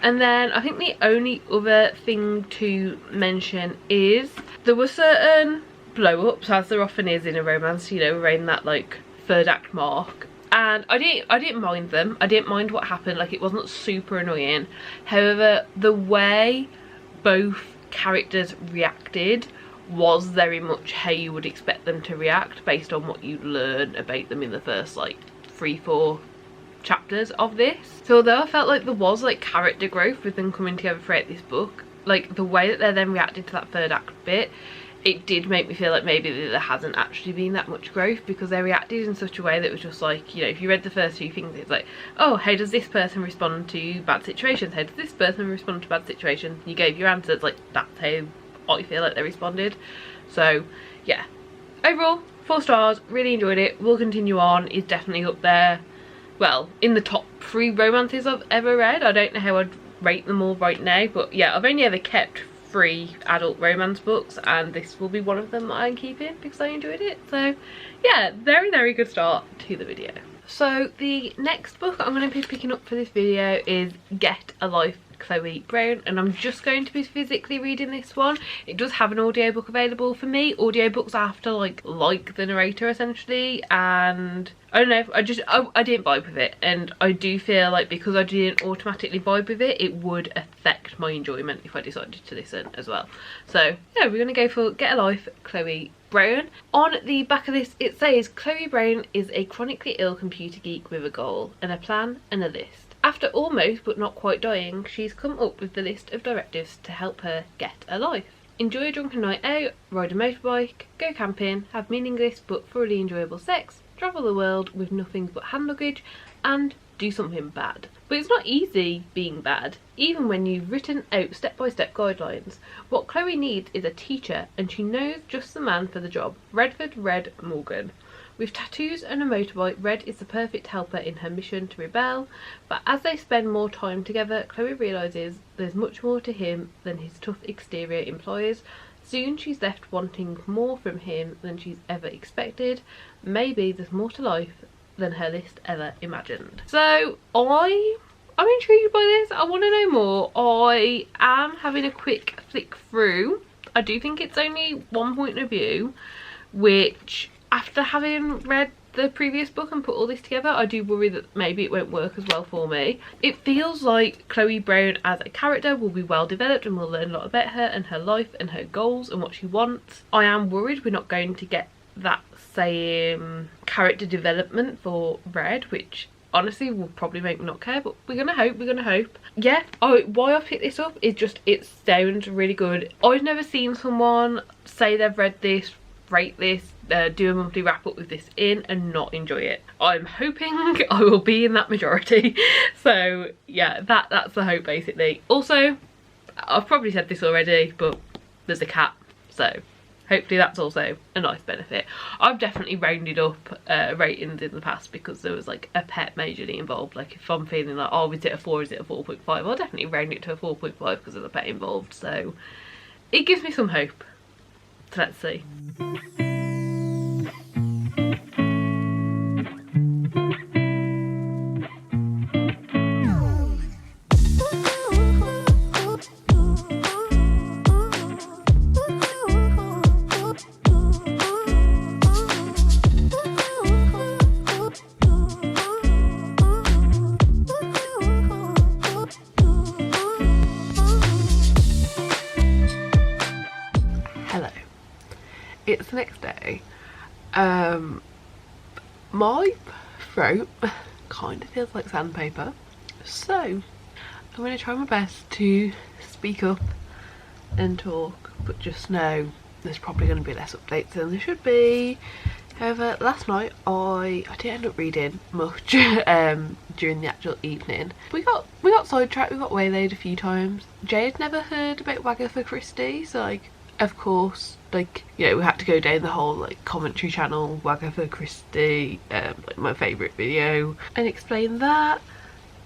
And then I think the only other thing to mention is there were certain blow-ups, as there often is in a romance, you know, around that like 3rd act mark. And I didn't mind them. I didn't mind what happened. Like, it wasn't super annoying. However, the way both characters reacted was very much how you would expect them to react based on what you learn about them in the first like 3-4 chapters of this. So although I felt like there was like character growth with them coming together throughout this book, like the way that they then reacted to that 3rd act bit, it did make me feel like maybe there hasn't actually been that much growth, because they reacted in such a way that was just like, you know, if you read the first few things, it's like, oh, how does this person respond to bad situations? How does this person respond to bad situations? You gave your answers, like, that's how I feel like they responded. So, yeah. Overall, 4 stars, really enjoyed it. Will continue on, is definitely up there. Well, in the top 3 romances I've ever read. I don't know how I'd rate them all right now, but yeah, I've only ever kept 3 adult romance books, and this will be one of them that I'm keeping because I enjoyed it. So yeah, very, very good start to the video. So the next book I'm going to be picking up for this video is Get a Life, Chloe Brown, and I'm just going to be physically reading this one. It does have an audiobook available. For me, audiobooks I have to like the narrator essentially, and I don't know, I didn't vibe with it, and I do feel like because I didn't automatically vibe with it, it would affect my enjoyment if I decided to listen as well. So yeah, we're gonna go for Get a Life, Chloe Brown. On the back of this it says Chloe Brown is a chronically ill computer geek with a goal and a plan and a list. After almost but not quite dying, she's come up with the list of directives to help her get a life. Enjoy a drunken night out, ride a motorbike, go camping, have meaningless but thoroughly enjoyable sex, travel the world with nothing but hand luggage, and do something bad. But it's not easy being bad, even when you've written out step-by-step guidelines. What Chloe needs is a teacher, and she knows just the man for the job, Redford Red Morgan. With tattoos and a motorbike, Red is the perfect helper in her mission to rebel, but as they spend more time together, Chloe realises there's much more to him than his tough exterior implies. Soon she's left wanting more from him than she's ever expected. Maybe there's more to life than her list ever imagined. So I'm intrigued by this. I want to know more. I am having a quick flick through. I do think it's only 1 point of view, which after having read the previous book and put all this together, I do worry that maybe it won't work as well for me. It feels like Chloe Brown as a character will be well developed, and we'll learn a lot about her and her life and her goals and what she wants. I am worried we're not going to get that same character development for Red, which honestly will probably make me not care, but we're gonna hope. Yeah, why I picked this up is just it sounds really good. I've never seen someone say they've read this, rate this, do a monthly wrap up with this in and not enjoy it. I'm hoping I will be in that majority. So yeah, that's the hope basically. Also, I've probably said this already, but there's a cat, so hopefully that's also a nice benefit. I've definitely rounded up ratings in the past because there was like a pet majorly involved. Like if I'm feeling like, oh, is it a 4, is it a 4.5, I'll definitely round it to a 4.5 because there's a pet involved. So it gives me some hope. So let's see. It's the next day. My throat kind of feels like sandpaper, so I'm going to try my best to speak up and talk, but just know there's probably going to be less updates than there should be. However, last night I didn't end up reading much during the actual evening. We got sidetracked, we got waylaid a few times. Jay had never heard about Agatha Christie, so like, of course, like, you know, we had to go down the whole like commentary channel, Agatha Christie, like my favourite video, and explain that.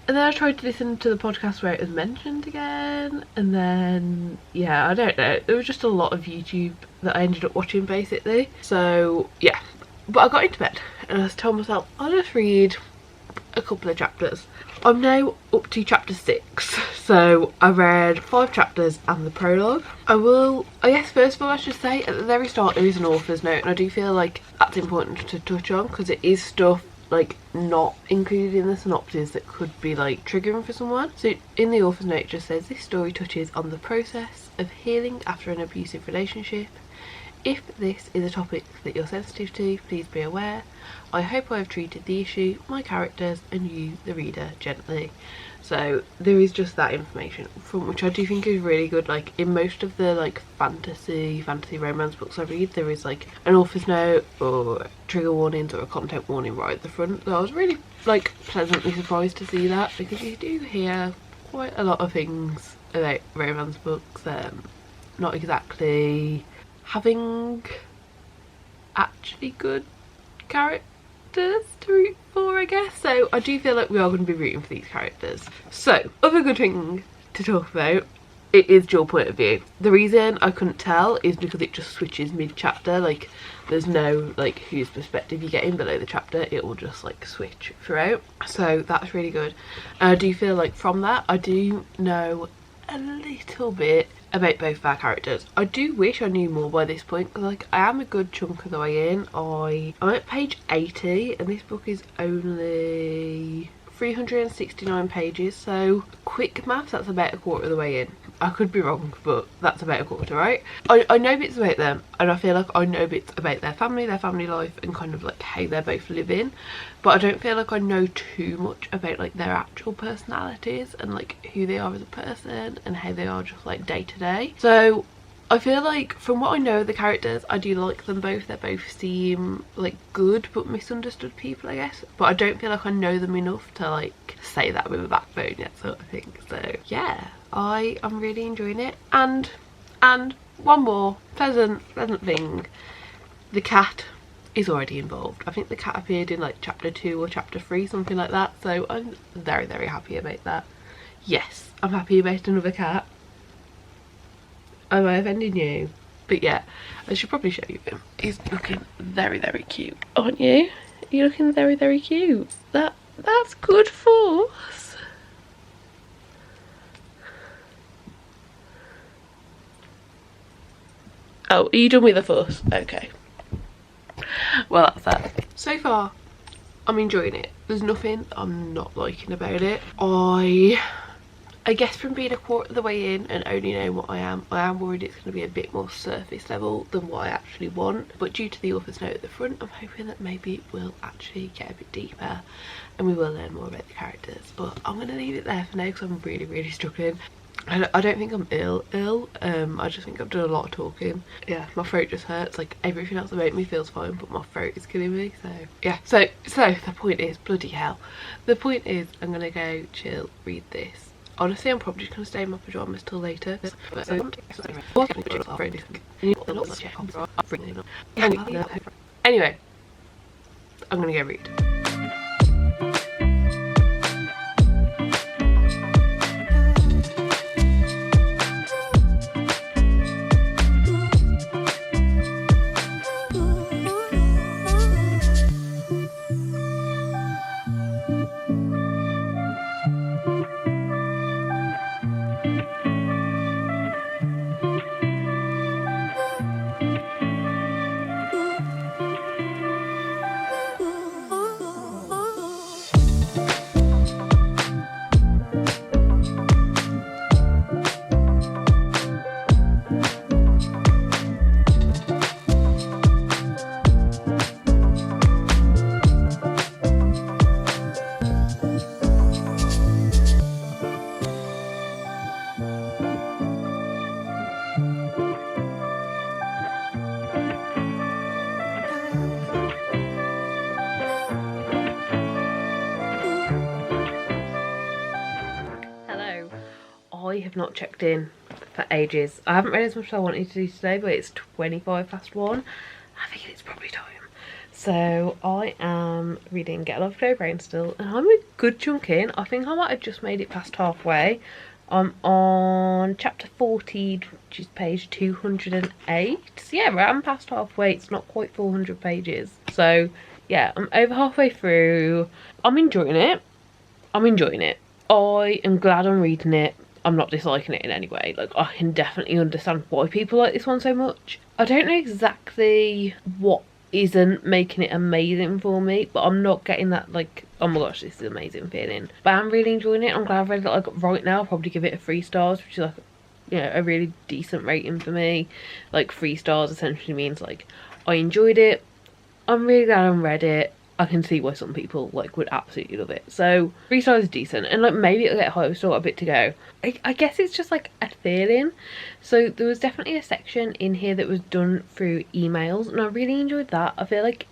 And then I tried to listen to the podcast where it was mentioned again, and then yeah, I don't know, there was just a lot of YouTube that I ended up watching basically. So yeah, but I got into bed and I told myself I'll just read a couple of chapters. I'm now up to chapter 6, so I read 5 chapters and the prologue. I guess first of all I should say at the very start there is an author's note, and I do feel like that's important to touch on because it is stuff like not included in the synopsis that could be like triggering for someone. So in the author's note it just says this story touches on the process of healing after an abusive relationship. If this is a topic that you're sensitive to, please be aware. I hope I have treated the issue, my characters and you, the reader, gently. So there is just that information, from which I do think is really good. Like in most of the like fantasy romance books I read, there is like an author's note or trigger warnings or a content warning right at the front. So I was really like pleasantly surprised to see that, because you do hear quite a lot of things about romance books not exactly having actually good characters to root for, I guess. So I do feel like we are going to be rooting for these characters. So other good thing to talk about, it is dual point of view. The reason I couldn't tell is because it just switches mid-chapter. Like there's no like whose perspective you get in below the chapter, it will just like switch throughout, so that's really good. And I do feel like from that I do know a little bit about both of our characters. I do wish I knew more by this point, because like I am a good chunk of the way in. I'm at page 80 and this book is only 369 pages, so quick maths, that's about a quarter of the way in. I could be wrong, but that's about a quarter, right? I know bits about them, and I feel like I know bits about their family life, and kind of like how they're both living, but I don't feel like I know too much about like their actual personalities and like who they are as a person and how they are just like day to day. So I feel like from what I know of the characters, I do like them both. They both seem like good but misunderstood people, I guess, but I don't feel like I know them enough to like say that with a backbone yet, sort of thing. So yeah, I am really enjoying it. And one more pleasant thing, the cat is already involved. I think the cat appeared in like chapter 2 or chapter 3, something like that, so I'm very happy about that. Yes, I'm happy about another cat. Am I offending you? But yeah, I should probably show you him. He's looking very cute, aren't you? You're looking very cute. That's good force. Oh, are you done with the fuss? Okay. Well, that's that. So far, I'm enjoying it. There's nothing I'm not liking about it. I guess from being a quarter of the way in and only knowing what I am worried it's going to be a bit more surface level than what I actually want. But due to the author's note at the front, I'm hoping that maybe it will actually get a bit deeper and we will learn more about the characters. But I'm going to leave it there for now because I'm really struggling. I don't think I'm ill. I just think I've done a lot of talking. Yeah, my throat just hurts. Like everything else about me feels fine, but my throat is killing me. So yeah, so the point is, bloody hell, the point is I'm going to go chill, read this. Honestly, I'm probably just going to stay in my pyjamas till later. Anyway, I'm going to go read. I have not checked in for ages. I haven't read as much as I wanted to do today, but it's 1:25. I think it's probably time. So I am reading Get a Love Go Brown still, and I'm a good chunk in. I think I might have just made it past halfway. I'm on chapter 14, which is page 208. So yeah, I'm past halfway. It's not quite 400 pages. So yeah, I'm over halfway through. I'm enjoying it. I am glad I'm reading it. I'm not disliking it in any way. Like, I can definitely understand why people like this one so much. I don't know exactly what isn't making it amazing for me, but I'm not getting that, like, oh my gosh, this is amazing feeling. But I'm really enjoying it. I'm glad I've read it. Like, right now, I'll probably give it a 3 stars, which is like, you know, a really decent rating for me. Like, 3 stars essentially means, like, I enjoyed it. I'm really glad I read it. I can see why some people, like, would absolutely love it. So 3 stars is decent, and like maybe it'll get higher. We've still got a bit to go. I guess it's just like a feeling. So there was definitely a section in here that was done through emails, and I really enjoyed that. I feel like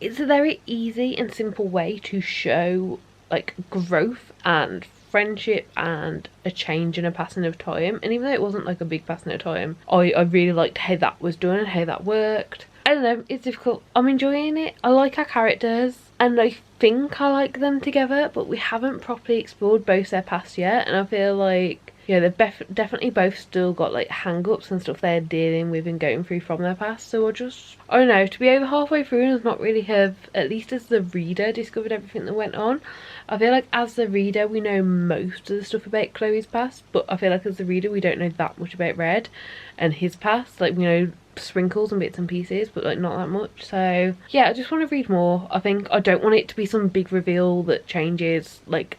it's a very easy and simple way to show like growth and friendship and a change and a passing of time. And even though it wasn't like a big passing of time, I really liked how that was done and how that worked. I don't know, it's difficult. I'm enjoying it. I like our characters and I think I like them together, but we haven't properly explored both their past yet, and I feel like, yeah, they've definitely both still got like hang-ups and stuff they're dealing with and going through from their past. So I don't know, to be over halfway through and not really have, at least as the reader, discovered everything that went on. I feel like as the reader we know most of the stuff about Chloe's past, but I feel like as the reader we don't know that much about Red and his past. Like, we know sprinkles and bits and pieces, but like not that much. So yeah, I just want to read more. I think I don't want it to be some big reveal that changes like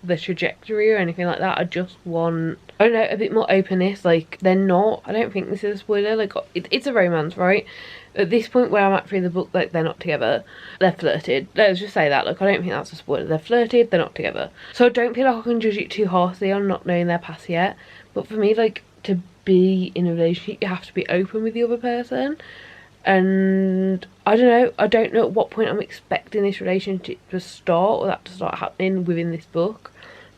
the trajectory or anything like that. I just want, I don't know, a bit more openness. Like, they're not, I don't think this is a spoiler, like it's a romance, right? At this point where I'm at through the book, like, they're not together, they're flirted. Let's just say that. Like, I don't think that's a spoiler. They're flirted, they're not together. So I don't feel like I can judge it too harshly on not knowing their past yet. But for me, like, to be in a relationship you have to be open with the other person, and I don't know at what point I'm expecting this relationship to start or that to start happening within this book,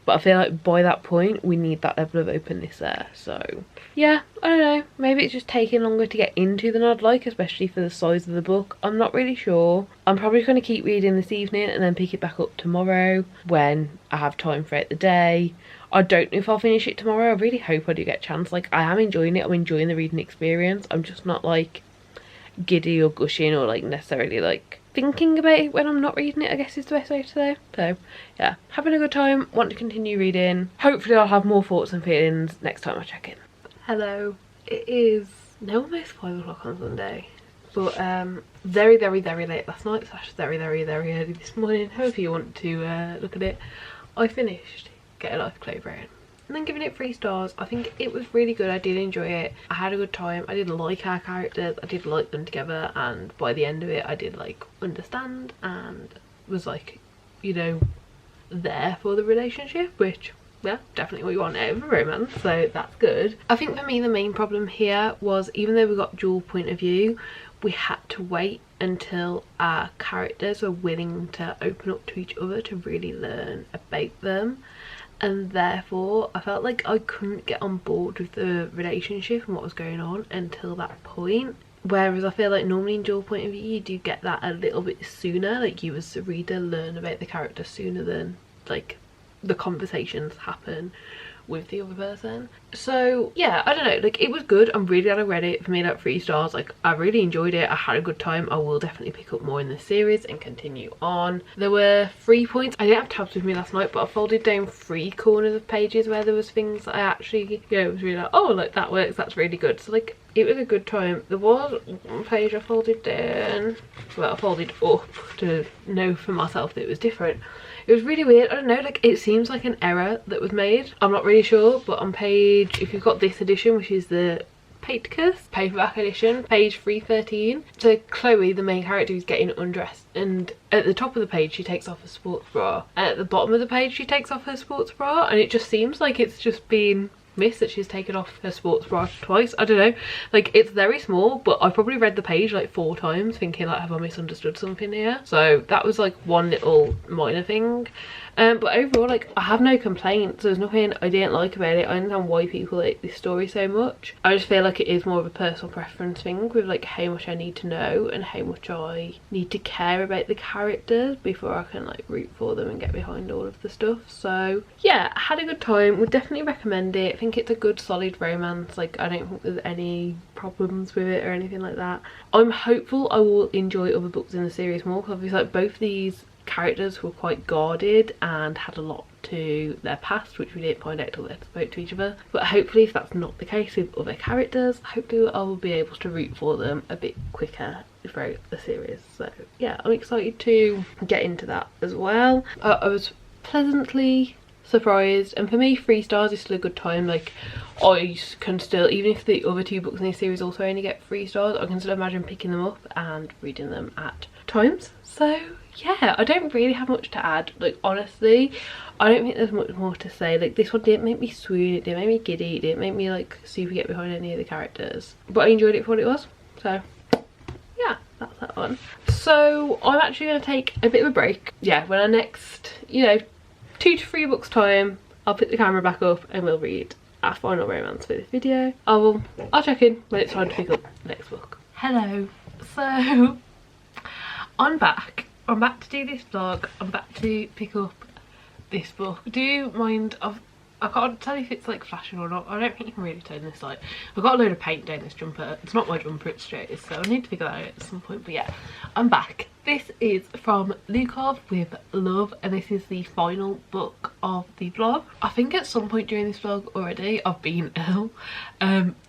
but I feel like by that point we need that level of openness there. So yeah, I don't know, maybe it's just taking longer to get into than I'd like, especially for the size of the book. I'm not really sure. I'm probably going to keep reading this evening and then pick it back up tomorrow when I have time throughout the day. I don't know if I'll finish it tomorrow. I really hope I do get a chance. Like, I am enjoying it. I'm enjoying the reading experience. I'm just not like giddy or gushing or like necessarily like thinking about it when I'm not reading it, I guess is the best way to say. So yeah, having a good time, want to continue reading. Hopefully I'll have more thoughts and feelings next time I check in. Hello, it is now almost 5 o'clock on Sunday, but very late last night / very early this morning, however you want to look at it. I finished Get a Life, Chloe Brown, and then giving it 3 stars. I think it was really good. I did enjoy it. I had a good time. I did like our characters. I did like them together, and by the end of it I did like understand and was like, you know, there for the relationship, which, yeah, definitely what you want out of a romance, so that's good. I think for me the main problem here was, even though we got dual point of view, we had to wait until our characters were willing to open up to each other to really learn about them. And therefore I felt like I couldn't get on board with the relationship and what was going on until that point. Whereas I feel like normally in dual point of view you do get that a little bit sooner, like you as the reader learn about the character sooner than like the conversations happen with the other person. So yeah, I don't know, like it was good. I'm really glad I read it. For me, like 3 stars. Like, I really enjoyed it. I had a good time. I will definitely pick up more in the series and continue on. There were 3 points. I didn't have tabs with me last night, but I folded down 3 corners of pages where there was things that I actually, you know, was really like, oh, like that works, that's really good. So like, it was a good time. There was one page I folded down, well, I folded up to know for myself that it was different. It was really weird. I don't know, like it seems like an error that was made. I'm not really sure, but on page, if you've got this edition, which is the Patercus paperback edition, page 313, so Chloe, the main character, is getting undressed, and at the top of the page she takes off her sports bra, and at the bottom of the page she takes off her sports bra, and it just seems like it's just been missed that she's taken off her sports bra twice. I don't know, like it's very small, but I've probably read the page like 4 times thinking like, have I misunderstood something here? So that was like one little minor thing. But overall, like, I have no complaints. There's nothing I didn't like about it. I understand why people like this story so much. I just feel like it is more of a personal preference thing with like how much I need to know and how much I need to care about the characters before I can like root for them and get behind all of the stuff. So yeah, I had a good time. Would definitely recommend it. I think think it's a good solid romance. Like I don't think there's any problems with it or anything like that. I'm hopeful I will enjoy other books in the series more, because obviously like both these characters were quite guarded and had a lot to their past, which we didn't find out till they spoke to each other. But hopefully if that's not the case with other characters, hopefully I will be able to root for them a bit quicker throughout the series. So yeah, I'm excited to get into that as well. I was pleasantly surprised, and for me 3 stars is still a good time. Like I can still, even if the other 2 books in this series also only get 3 stars, I can still imagine picking them up and reading them at times. So yeah, I don't really have much to add. Like honestly, I don't think there's much more to say. Like this one didn't make me swoon, it didn't make me giddy, it didn't make me like super get behind any of the characters, but I enjoyed it for what it was. So yeah, that's that one. So I'm actually going to take a bit of a break. Yeah, when I next, you know, 2 to 3 books time, I'll put the camera back up and we'll read our final romance for this video. I'll check in when it's time to pick up the next book. Hello. So I'm back to do this vlog. I'm back to pick up this book. Do you mind, I can't tell if it's like flashing or not. I don't think you can really turn this light. I've got a load of paint down this jumper. It's not my jumper, it's Jay's, so I need to figure that out at some point. But yeah, I'm back. This is from Lukov with Love, and this is the final book of the vlog. I think at some point during this vlog already I've been ill.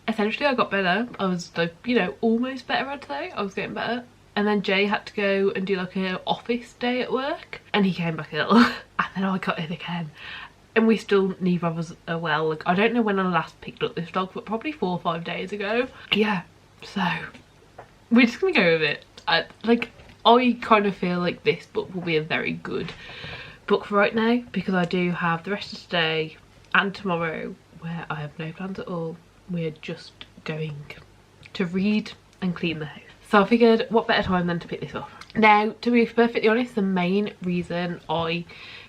Essentially I got better. I was like, you know, almost better, I'd say. I was getting better. And then Jay had to go and do like an office day at work, and he came back ill. And then I got ill again. And we still, neither of us are well. Like I don't know when I last picked up this vlog, but probably 4 or 5 days ago. Yeah, so we're just gonna go with it. I kind of feel like this book will be a very good book for right now, because I do have the rest of today and tomorrow where I have no plans at all. We're just going to read and clean the house. So I figured what better time than to pick this up. Now, to be perfectly honest, the main reason I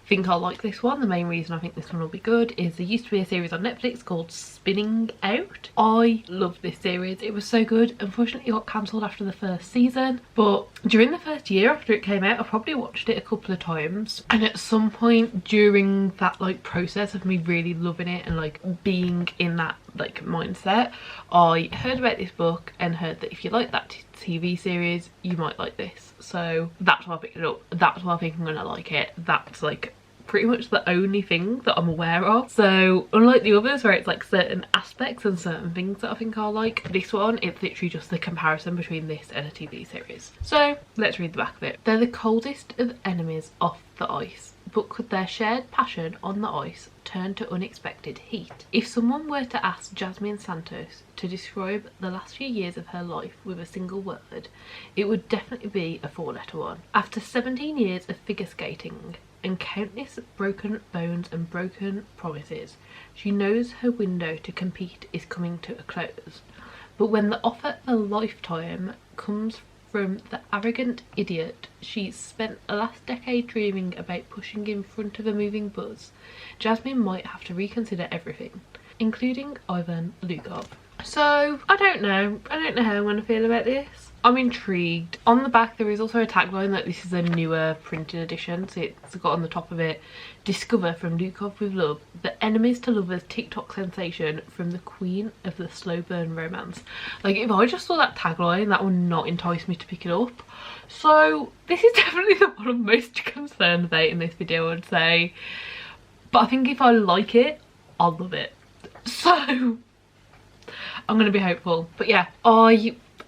think I'll like this one, the main reason I think this one will be good, is there used to be a series on Netflix called Spinning Out. I love this series. It was so good. Unfortunately it got cancelled after the first season, but during the first year after it came out I probably watched it a couple of times, and at some point during that like process of me really loving it and like being in that like mindset, I heard about this book and heard that if you like that TV series you might like this. So that's why I picked it up. That's why I think I'm gonna like it. That's like pretty much the only thing that I'm aware of. So unlike the others where it's like certain aspects and certain things that I think I'll like, this one it's literally just the comparison between this and a TV series. So let's read the back of it. They're the coldest of enemies off the ice, but could their shared passion on the ice turn to unexpected heat? If someone were to ask Jasmine Santos to describe the last few years of her life with a single word, it would definitely be a 4-letter one. After 17 years of figure skating and countless broken bones and broken promises, she knows her window to compete is coming to a close. But when the offer of a lifetime comes from the arrogant idiot she spent the last decade dreaming about pushing in front of a moving bus, Jasmine might have to reconsider everything, including Ivan Lukov. So I don't know how I'm going to feel about this. I'm intrigued. On the back there is also a tagline that this is a newer printed edition, so it's got on the top of it, "Discover from Lukov with Love, the enemies to lovers TikTok sensation from the queen of the slow burn romance." Like if I just saw that tagline, that would not entice me to pick it up. So this is definitely the one I'm most concerned about in this video, I would say. But I think if I like it, I'll love it. So I'm gonna be hopeful. But yeah,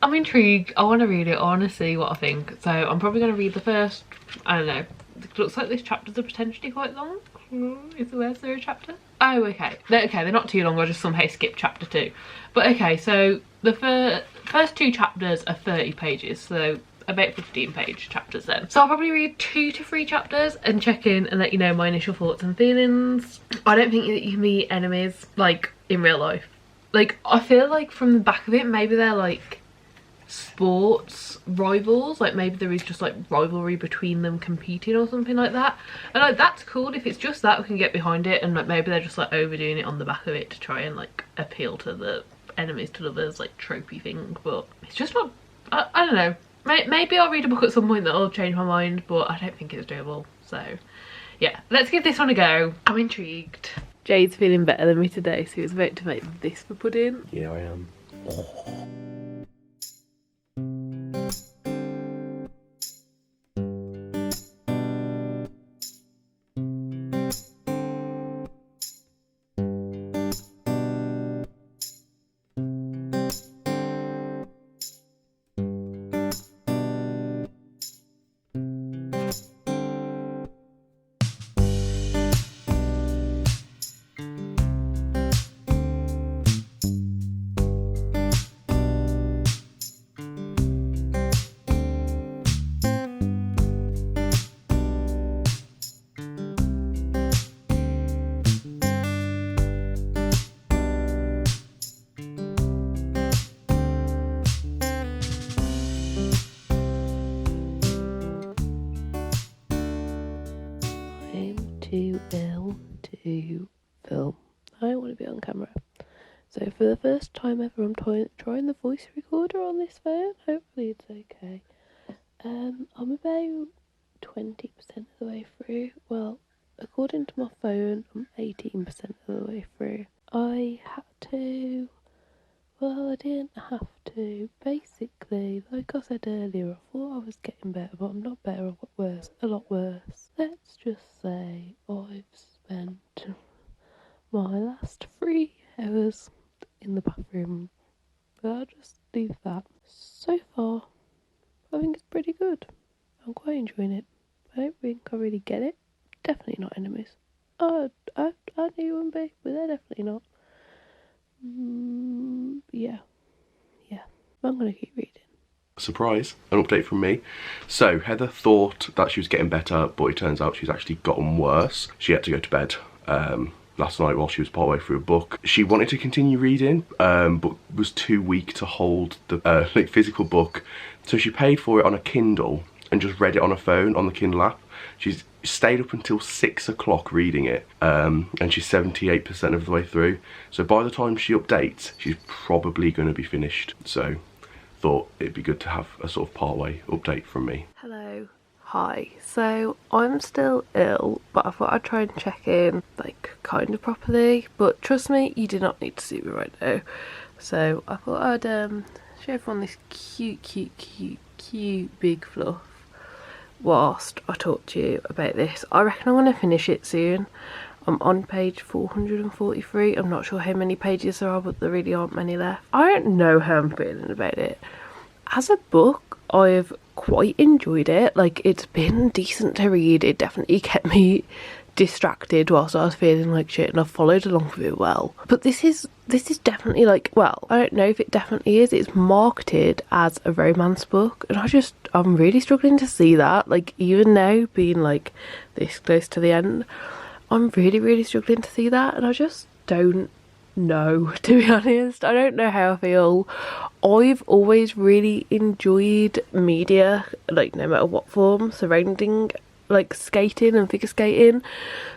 I'm intrigued. I want to read it. I want to see what I think. So I'm probably going to read the first, I don't know, it looks like this chapters are potentially quite long. Where's there a chapter? Oh, okay. They're not too long. I just somehow skipped chapter 2. But okay, so the first 2 chapters are 30 pages, so about 15-page chapters then. So I'll probably read 2 to 3 chapters and check in and let you know my initial thoughts and feelings. I don't think that you can be enemies like in real life. Like I feel like from the back of it, maybe they're like sports rivals, like maybe there is just like rivalry between them competing or something like that, and like that's cool. If it's just that, we can get behind it, and like maybe they're just like overdoing it on the back of it to try and like appeal to the enemies to lovers like tropey thing. But it's just not, I don't know, maybe I'll read a book at some point that'll change my mind, but I don't think it's doable. So yeah, let's give this one a go. I'm intrigued. Jade's feeling better than me today, so he was about to make this for pudding. Yeah, I am. Too ill to film. I don't want to be on camera. So for the first time ever, I'm trying the voice recorder on this phone. Hopefully it's okay. I'm about 20% of the way through. Well, according to my phone, I'm 18% of the way through. I didn't have to. Basically, like I said earlier, I thought I was getting better, but I'm not better. I got worse, a lot worse. Let's just say I've spent my last 3 hours in the bathroom. But I'll just leave that. So far, I think it's pretty good. I'm quite enjoying it. I don't think I really get it. Definitely not enemies. I knew you wouldn't be, but they're definitely not. Yeah. I'm going to keep reading. Surprise, an update from me. So Heather thought that she was getting better, but it turns out she's actually gotten worse. She had to go to bed last night while she was partway through a book. She wanted to continue reading, but was too weak to hold the physical book. So she paid for it on a Kindle and just read it on her phone on the Kindle app. She's stayed up until 6 o'clock reading it, and she's 78% of the way through. So by the time she updates, she's probably going to be finished. So thought it'd be good to have a sort of partway update from me. Hello. Hi. So I'm still ill, but I thought I'd try and check in like kind of properly. But trust me, you do not need to see me right now. So I thought I'd show everyone this cute big fluff whilst I talk to you about this. I reckon I'm going to finish it soon. I'm on page 443. I'm not sure how many pages there are, but there really aren't many left. I don't know how I'm feeling about it. As a book, I've quite enjoyed it. Like, it's been decent to read. It definitely kept me distracted whilst I was feeling like shit, and I've followed along with it well. But this is definitely like, well, I don't know if it definitely is. It's marketed as a romance book, and I'm really struggling to see that. Like, even now, being like this close to the end, I'm really struggling to see that, and I just don't know, to be honest. I don't know how I feel. I've always really enjoyed media, like no matter what form, surrounding like skating and figure skating,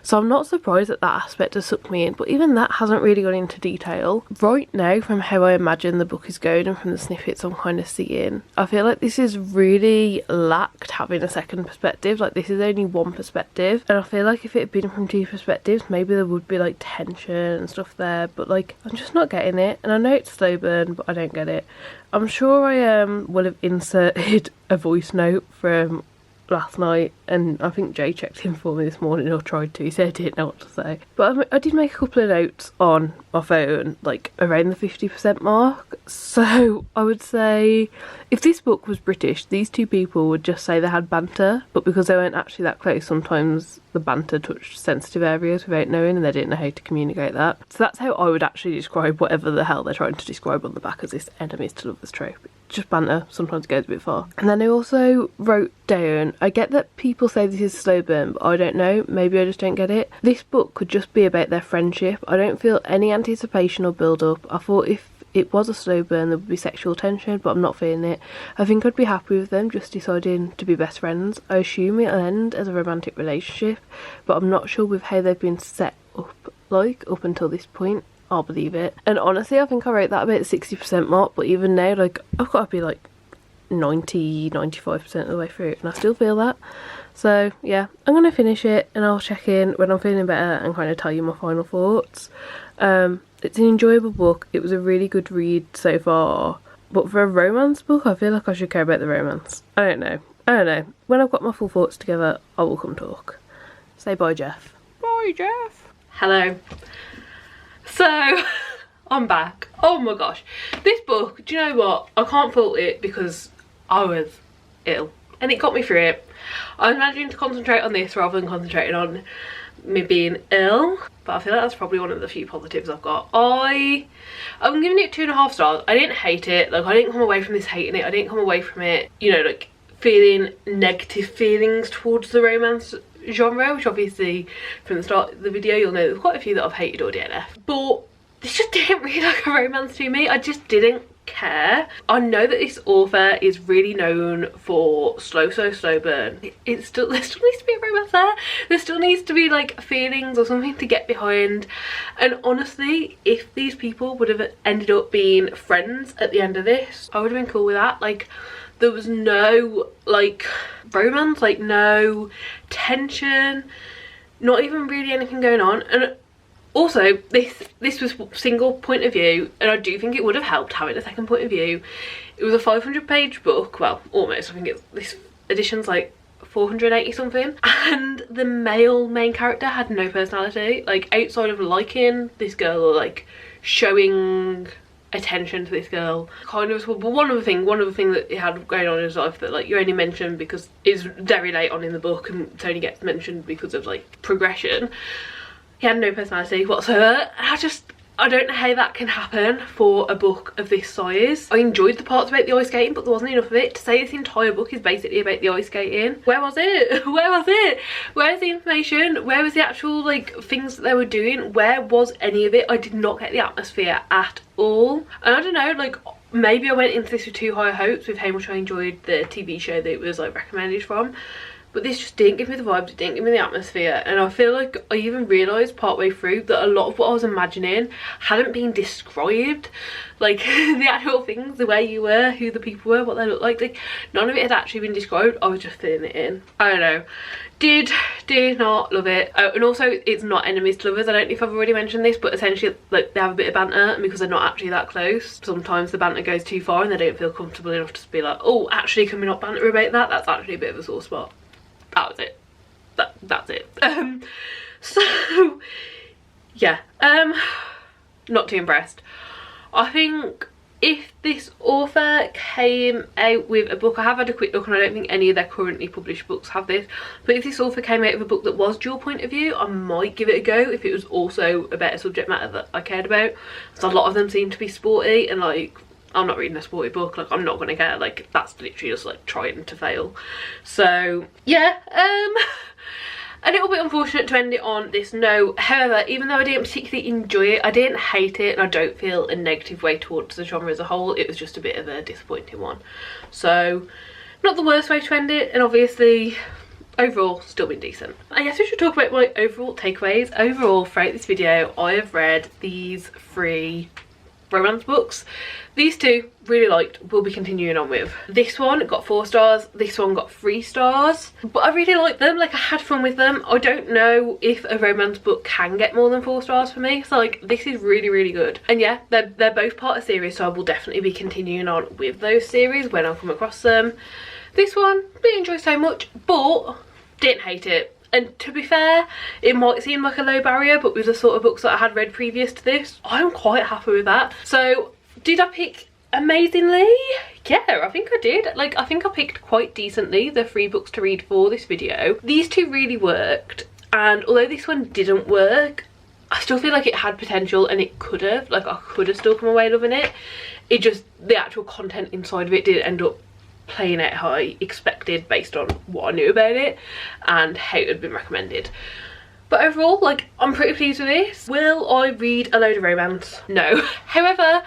so I'm not surprised that that aspect has sucked me in, but even that hasn't really gone into detail. Right now, from how I imagine the book is going and from the snippets I'm kind of seeing, I feel like this is really lacked having a second perspective. Like, this is only one perspective, and I feel like if it had been from 2 perspectives, maybe there would be like tension and stuff there, but like, I'm just not getting it. And I know it's slow burn, but I don't get it. I'm sure I will have inserted a voice note from last night, and I think Jay checked in for me this morning, or tried to. He said I didn't know what to say, but I did make a couple of notes on my phone, like around the 50% mark. So I would say if this book was British, these 2 people would just say they had banter, but because they weren't actually that close, sometimes the banter touched sensitive areas without knowing, and they didn't know how to communicate that. So that's how I would actually describe whatever the hell they're trying to describe on the back as this enemies to lovers trope. Just banter, sometimes goes a bit far. And then I also wrote down, I get that people say this is slow burn, but I don't know, maybe I just don't get it. This book could just be about their friendship. I don't feel any anticipation or build up. I thought if it was a slow burn there would be sexual tension, but I'm not feeling it. I think I'd be happy with them just deciding to be best friends. I assume it'll end as a romantic relationship, but I'm not sure with how they've been set up, like, up until this point. I'll believe it. And honestly, I think I wrote that about the 60% mark, but even now, like, I've got to be like 90-95% of the way through, and I still feel that. So yeah, I'm gonna finish it and I'll check in when I'm feeling better and kind of tell you my final thoughts. It's an enjoyable book. It was a really good read so far, but for a romance book I feel like I should care about the romance. I don't know. When I've got my full thoughts together I will come talk. Say bye, Geoff. Bye, Geoff. Hello. So I'm back. Oh my gosh, this book, do you know what, I can't fault it because I was ill and it got me through it. I was managing to concentrate on this rather than concentrating on me being ill, but I feel like that's probably one of the few positives I've got. I'm giving it 2.5 stars. I didn't hate it. Like, I didn't come away from this hating it. I didn't come away from it, you know, like feeling negative feelings towards the romance genre, which obviously from the start of the video you'll know there's quite a few that I've hated or DNF, but this just didn't read like a romance to me. I just didn't care. I know that this author is really known for slow burn. There still needs to be a romance there. There still needs to be like feelings or something to get behind. And honestly, if these people would have ended up being friends at the end of this, I would have been cool with that. Like, there was no like romance, like no tension, not even really anything going on. And also, this was single point of view, and I do think it would have helped having a second point of view. It was a 500-page book, well, almost. I think this edition's like 480 something, and the male main character had no personality, like outside of liking this girl or like showing attention to this girl. Kind of, but one other thing that he had going on in his life that like you only mention because it's very late on in the book and it only gets mentioned because of like progression. He had no personality whatsoever. I don't know how that can happen for a book of this size. I enjoyed the parts about the ice skating, but there wasn't enough of it. To say this entire book is basically about the ice skating. Where was it? Where was it? Where's the information? Where was the actual like things that they were doing? Where was any of it? I did not get the atmosphere at all. And I don't know, like maybe I went into this with too high hopes with how much I enjoyed the TV show that it was like recommended from. But this just didn't give me the vibes, it didn't give me the atmosphere. And I feel like I even realised partway through that a lot of what I was imagining hadn't been described. Like, the actual things, the way you were, who the people were, what they looked like none of it had actually been described. I was just filling it in. I don't know. Did not love it. Oh, and also, it's not enemies to lovers. I don't know if I've already mentioned this, but essentially, like, they have a bit of banter, and because they're not actually that close, sometimes the banter goes too far and they don't feel comfortable enough to be like, oh, actually, can we not banter about that? That's actually a bit of a sore spot. That was it. That's it. So yeah, not too impressed. I think if this author came out with a book, I have had a quick look and I don't think any of their currently published books have this, but if this author came out with a book that was dual point of view, I might give it a go if it was also a better subject matter that I cared about. So a lot of them seem to be sporty, and like, I'm not reading a sporty book, like I'm not gonna get, like, that's literally just like trying to fail. So yeah, a little bit unfortunate to end it on this note. However, even though I didn't particularly enjoy it, I didn't hate it, and I don't feel a negative way towards the genre as a whole. It was just a bit of a disappointing one. So not the worst way to end it, and obviously overall still been decent. I guess we should talk about my overall takeaways. Overall, throughout this video, I have read these 3 romance books. These 2 really liked, will be continuing on with. This one got 4 stars, this one got 3 stars, but I really liked them. Like, I had fun with them. I don't know if a romance book can get more than 4 stars for me, so like, this is really good. And yeah, they're both part of series, so I will definitely be continuing on with those series when I come across them. This one didn't enjoy so much, but didn't hate it. And to be fair, it might seem like a low barrier, but with the sort of books that I had read previous to this, I'm quite happy with that. So did I pick amazingly? Yeah, I think I did. Like, I think I picked quite decently the 3 books to read for this video. These 2 really worked, and although this one didn't work, I still feel like it had potential and it could have. Like, I could have still come away loving it. It just, the actual content inside of it didn't end up playing out how I expected based on what I knew about it and how it had been recommended. But overall, like, I'm pretty pleased with this. Will I read a load of romance? No. However,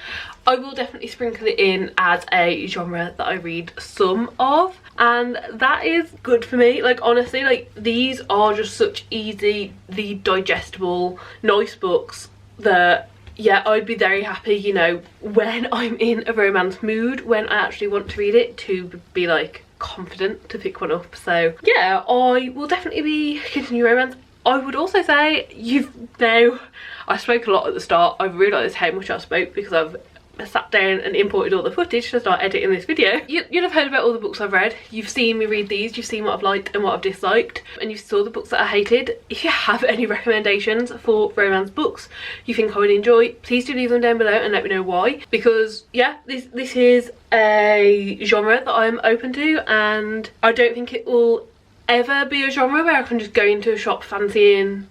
I will definitely sprinkle it in as a genre that I read some of, and that is good for me. Like, honestly, like, these are just such easily digestible, nice books that, yeah, I'd be very happy, you know, when I'm in a romance mood, when I actually want to read it, to be like, confident to pick one up. So yeah, I will definitely be continuing romance. I would also say, I spoke a lot at the start. I've realised how much I spoke because I've sat down and imported all the footage to start editing this video. You'll have heard about all the books I've read. You've seen me read these, you've seen what I've liked and what I've disliked, and you saw the books that I hated. If you have any recommendations for romance books you think I would enjoy, please do leave them down below and let me know why, because yeah, this is a genre that I'm open to, and I don't think it will ever be a genre where I can just go into a shop fancying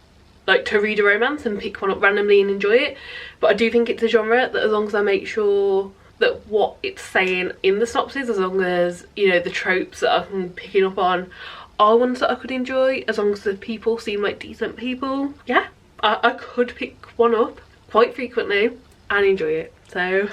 like to read a romance and pick one up randomly and enjoy it. But I do think it's a genre that, as long as I make sure that what it's saying in the synopsis, as long as, you know, the tropes that I'm picking up on are ones that I could enjoy, as long as the people seem like decent people, yeah, I could pick one up quite frequently and enjoy it. So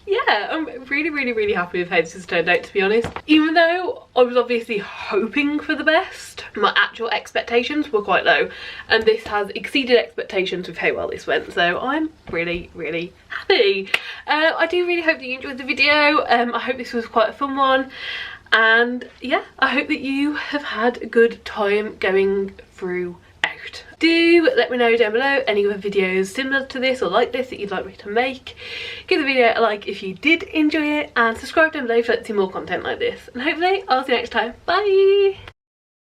yeah, I'm really happy with how this has turned out, to be honest. Even though I was obviously hoping for the best, my actual expectations were quite low, and this has exceeded expectations with how well this went, so I'm really happy. I do really hope that you enjoyed the video. I hope this was quite a fun one, and yeah, I hope that you have had a good time going through out. Do let me know down below any other videos similar to this or like this that you'd like me to make. Give the video a like if you did enjoy it, and subscribe down below if you'd like to see more content like this. And hopefully I'll see you next time. Bye!